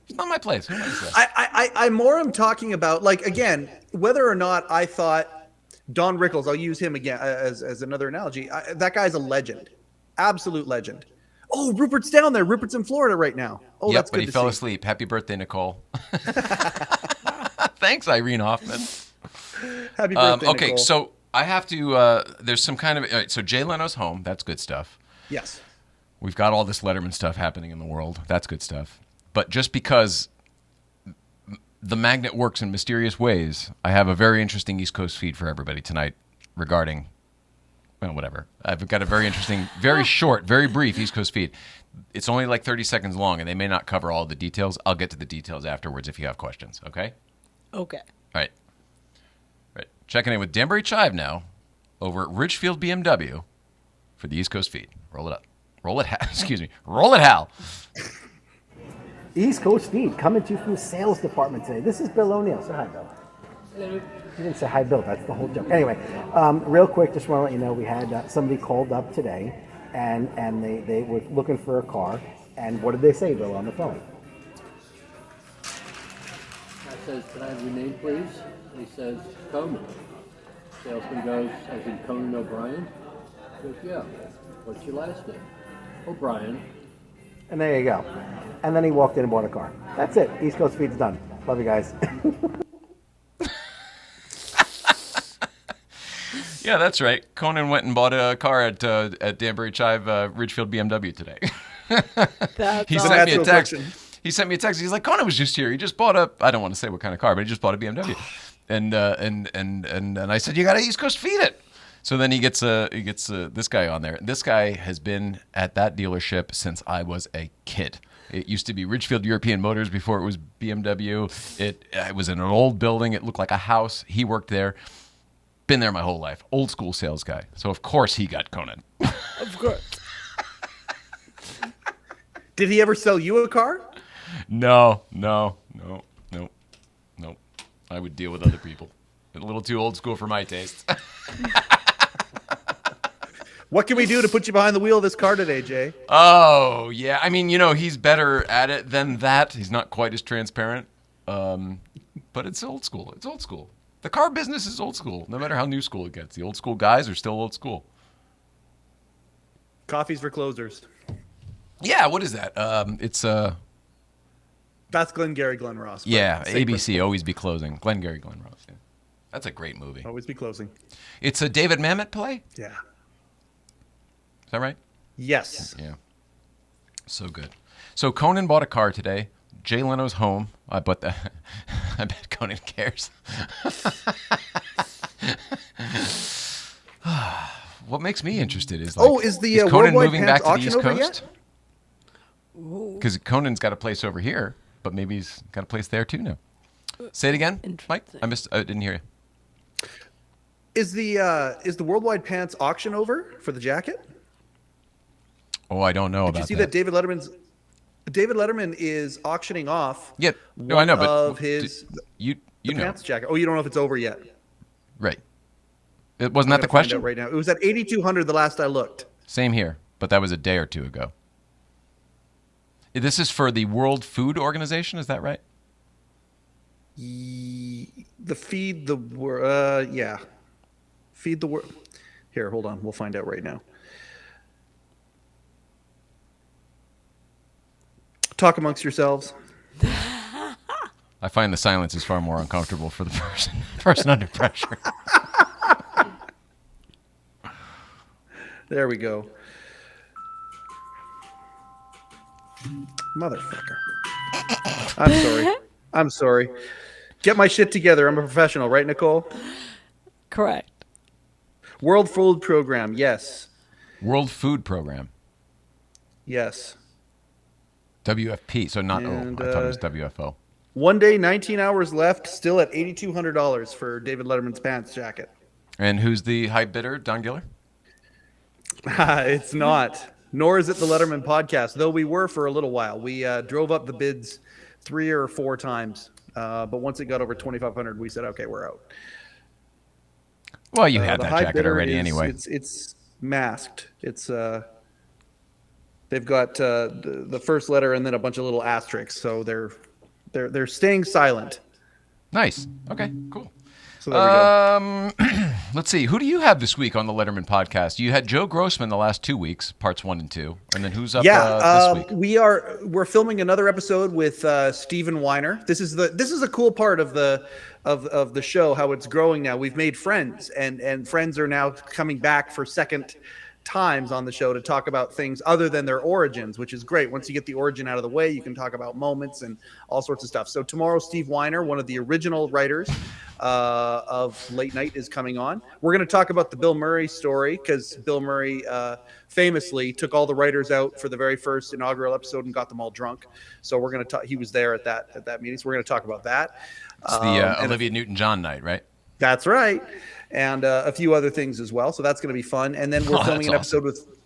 It's not my place. Who am I to say? I more am talking about, like, again, whether or not I thought Don Rickles. I'll use him again as another analogy. That guy's a legend, absolute legend. Oh, Rupert's down there. Rupert's in Florida right now. Oh, yep, that's but good he to fell see. asleep. Happy birthday, Nicole. Thanks, Irene Hoffman. Happy birthday, okay, Nicole. so I have to. There's some kind of. All right, so Jay Leno's home. That's good stuff. Yes. We've got all this Letterman stuff happening in the world. That's good stuff. But just because the magnet works in mysterious ways, I have a very interesting East Coast feed for everybody tonight regarding, well, whatever. I've got a very interesting, very short, very brief East Coast feed. It's only like 30 seconds long, and they may not cover all the details. I'll get to the details afterwards if you have questions, okay? Okay. All right. Right. Checking in with Danbury Chive now over at Ridgefield BMW for the East Coast feed. Roll it up. Roll it, excuse me. Roll it, Hal. East Coast feed coming to you from the sales department today. This is Bill O'Neill. Say hi, Bill. Hello. You didn't say hi, Bill. That's the whole joke. Anyway, real quick, just want to let you know we had somebody called up today, and they were looking for a car. And what did they say, Bill, on the phone? I says, "Can I have your name, please?" He says, "Conan." Salesman goes, "As in Conan O'Brien?" He goes, "Yeah." "What's your last name?" "O'Brien." And there you go. And then he walked in and bought a car. That's it. East Coast feed's done. Love you guys. Yeah, that's right. Conan went and bought a car at Danbury Chive Ridgefield BMW today. He sent me a text. He sent me a text. He's like, Conan was just here. He just bought I don't want to say what kind of car, but he just bought a BMW. And I said, you got to East Coast feed it. So then he gets this guy on there. This guy has been at that dealership since I was a kid. It used to be Ridgefield European Motors before it was BMW. It was in an old building. It looked like a house. He worked there. Been there my whole life. Old school sales guy. So of course he got Conan. Of course. Did he ever sell you a car? No. I would deal with other people. A little too old school for my taste. What can we do to put you behind the wheel of this car today, Jay? Oh, yeah. I mean, he's better at it than that. He's not quite as transparent. But it's old school. It's old school. The car business is old school, no matter how new school it gets. The old school guys are still old school. Coffees for closers. Yeah, what is that? That's Glengarry Glen Ross. Yeah, ABC, Always Be Closing. Glengarry Glen Ross, yeah. That's a great movie. Always Be Closing. It's a David Mamet play? Yeah. Is that right? Yes. Yeah. So good. So Conan bought a car today. Jay Leno's home. I bet Conan cares. What makes me interested is is Conan Worldwide moving back Pants to the East auction over Coast? Because Conan's got a place over here, but maybe he's got a place there too now. Say it again, Mike. I didn't hear you. Is the Worldwide Pants auction over for the jacket? Oh, I don't know about that. Did you see that David Letterman is auctioning off? Yeah, no, I know, but of his you know pants jacket. Oh, you don't know if it's over yet. Right. It wasn't that the question? Find out right now. It was at 8,200 the last I looked. Same here, but that was a day or two ago. This is for the World Food Organization, is that right? Feed the World. Here, hold on. We'll find out right now. Talk amongst yourselves. I find the silence is far more uncomfortable for the person under pressure. There we go. Motherfucker. I'm sorry. Get my shit together. I'm a professional, right, Nicole? Correct. World Food Program, yes. World Food Program. Yes. WFP, so not I thought it was WFO. One day, 19 hours left, still at $8,200 for David Letterman's pants jacket. And who's the high bidder, Don Giller? It's not. Nor is it the Letterman podcast, though we were for a little while. We drove up the bids 3 or 4 times. But once it got over 2,500, we said, okay, we're out. Well, you had that jacket already anyway. It's masked. It's they've got the first letter and then a bunch of little asterisks, so they're staying silent. Nice. Okay, cool. So there we go. let's see. Who do you have this week on the Letterman podcast? You had Joe Grossman the last 2 weeks, parts 1 and 2, and then who's up this week? We're filming another episode with Stephen Weiner. This is a cool part of the show, how it's growing now. We've made friends, and friends are now coming back for second times on the show to talk about things other than their origins, which is great. Once you get the origin out of the way, you can talk about moments and all sorts of stuff. So tomorrow, Steve Weiner, one of the original writers of Late Night, is coming on. We're going to talk about the Bill Murray story, because Bill Murray famously took all the writers out for the very first inaugural episode and got them all drunk. So we're going to talk. He was there at that meeting, so we're going to talk about that. It's the Olivia Newton-John night, right? That's right. And a few other things as well. So that's going to be fun. And then we're filming an episode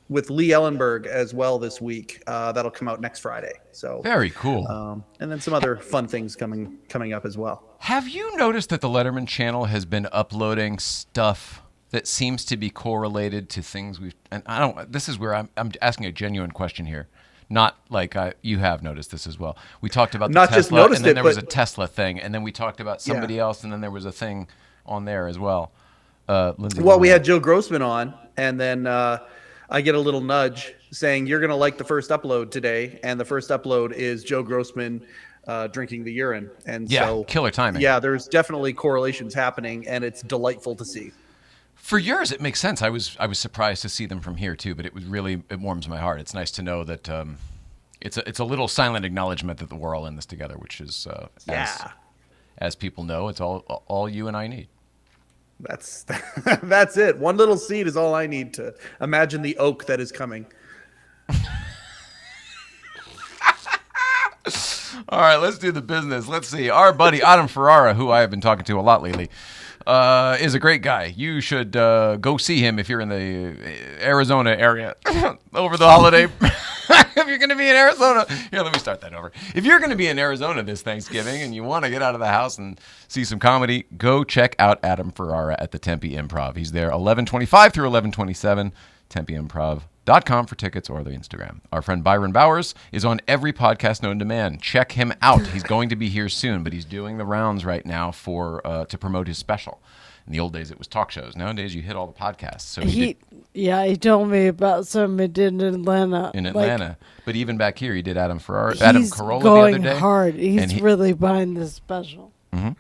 with Lee Ellenberg as well this week. That'll come out next Friday. So very cool. And then some other fun things coming up as well. Have you noticed that the Letterman channel has been uploading stuff that seems to be correlated to things we've? And I don't. This is where I'm asking a genuine question here. Not like you have noticed this as well. We talked about the Not Tesla, just noticed and then it, there was a but- Tesla thing, and then we talked about somebody else, and then there was a thing on there as well. Lindsay, Well, we had Joe Grossman on, and then I get a little nudge saying you're going to like the first upload today, and the first upload is Joe Grossman drinking the urine. And so killer timing. Yeah, there's definitely correlations happening, and it's delightful to see. For yours, it makes sense. I was surprised to see them from here too, but it warms my heart. It's nice to know that it's a little silent acknowledgement that we're all in this together, which is as people know, it's all you and I need. That's it. One little seed is all I need to imagine the oak that is coming. All right, let's do the business. Let's see. Our buddy Adam Ferrara, who I have been talking to a lot lately, is a great guy. You should go see him if you're in the Arizona area over the holiday. If you're going to be in Arizona, here, let me start that over. If you're going to be in Arizona this Thanksgiving and you want to get out of the house and see some comedy, go check out Adam Ferrara at the Tempe Improv. He's there 11/25 through 11/27, TempeImprov.com for tickets or the Instagram. Our friend Byron Bowers is on every podcast known to man. Check him out. He's going to be here soon, but he's doing the rounds right now to promote his special. In the old days, it was talk shows. Nowadays, you hit all the podcasts. So he told me about some he did in Atlanta. But even back here, he did Adam Ferrara, He's Adam Carolla going the other day. hard. He's really behind this special. Mm-hmm.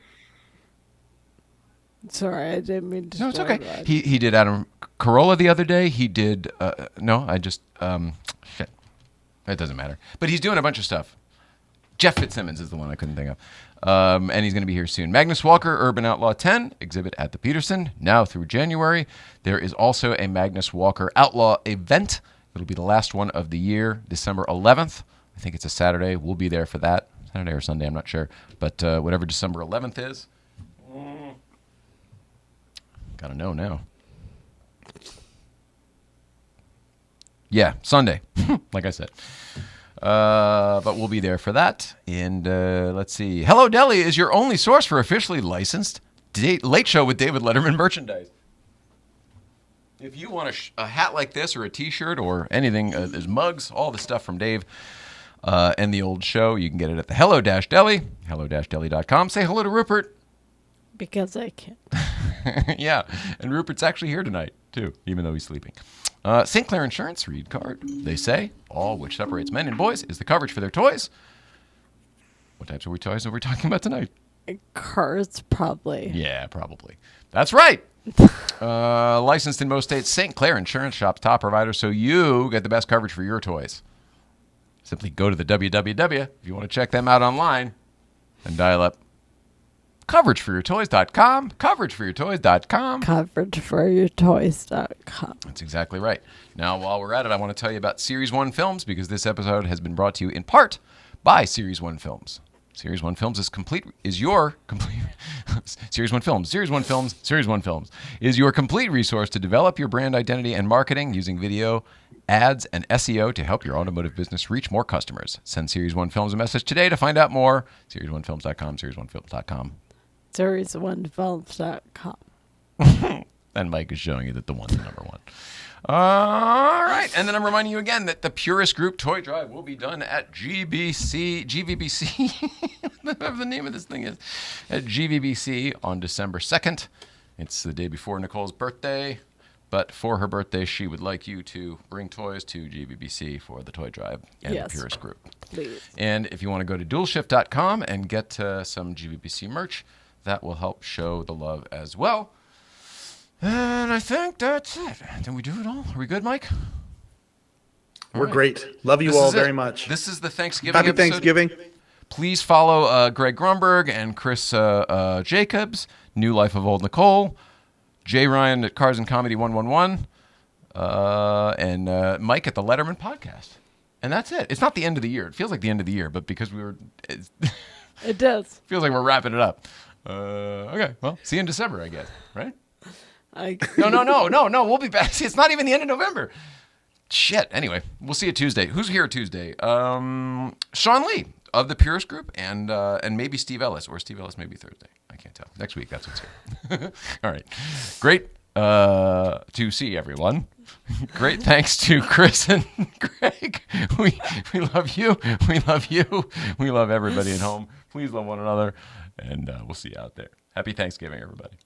Sorry, I didn't mean to. No, it's start okay. that. He did Adam Carolla the other day. He did shit. It doesn't matter. But he's doing a bunch of stuff. Jeff Fitzsimmons is the one I couldn't think of. And he's going to be here soon. Magnus Walker, Urban Outlaw 10, exhibit at the Peterson, now through January. There is also a Magnus Walker Outlaw event. It'll be the last one of the year, December 11th. I think it's a Saturday. We'll be there for that. Saturday or Sunday, I'm not sure. But whatever December 11th is, got to know now. Yeah, Sunday, like I said. But we'll be there for that. And let's see. Hello Deli is your only source for officially licensed Late Show with David Letterman merchandise. If you want a hat like this or a T-shirt or anything, there's mugs, all the stuff from Dave and the old show. You can get it at the Hello-Deli, hello-deli.com. Say hello to Rupert. Because I can. Yeah, and Rupert's actually here tonight, too, even though he's sleeping. St. Clair Insurance, read card. They say all which separates men and boys is the coverage for their toys. What types of toys are we talking about tonight? Cars, probably. Yeah, probably. That's right. Licensed in most states, St. Clair Insurance Shop's top provider, so you get the best coverage for your toys. Simply go to the www if you want to check them out online and dial up coverageforyourtoys.com, coverageforyourtoys.com. Coverageforyourtoys.com. That's exactly right. Now, while we're at it, I want to tell you about Series 1 Films because this episode has been brought to you in part by Series 1 Films. Series 1 Films is your complete Series 1 Films is your complete resource to develop your brand identity and marketing using video, ads, and SEO to help your automotive business reach more customers. Send Series 1 Films a message today to find out more. Series1films.com, Series1films.com. Series1films.com. And Mike is showing you that the one's the number one. All right. And then I'm reminding you again that the Purist Group Toy Drive will be done at GVBC, whatever the name of this thing is, at GVBC on December 2nd. It's the day before Nicole's birthday, but for her birthday, she would like you to bring toys to GVBC for the toy drive and the Purist Group. Please. And if you want to go to dualshift.com and get some GVBC merch, that will help show the love as well. And I think that's it. Did we do it all? Are we good, Mike? We're great. Love you all very much. This is the Thanksgiving Happy episode. Thanksgiving. Please follow Greg Grunberg and Chris Jacobs, New Life of Old Nicole, Jay Ryan at Cars and Comedy 111, and Mike at the Letterman Podcast. And that's it. It's not the end of the year. It feels like the end of the year, but because It does. Feels like we're wrapping it up. Okay, well, see you in December, I guess, right? No. We'll be back. See, it's not even the end of November. Shit. Anyway, we'll see you Tuesday. Who's here Tuesday? Sean Lee of the Purist Group and maybe Steve Ellis, or Steve Ellis maybe Thursday. I can't tell. Next week, that's what's here. All right. Great to see everyone. Great thanks to Chris and Greg. We love you. We love you. We love everybody at home. Please love one another, and we'll see you out there. Happy Thanksgiving, everybody.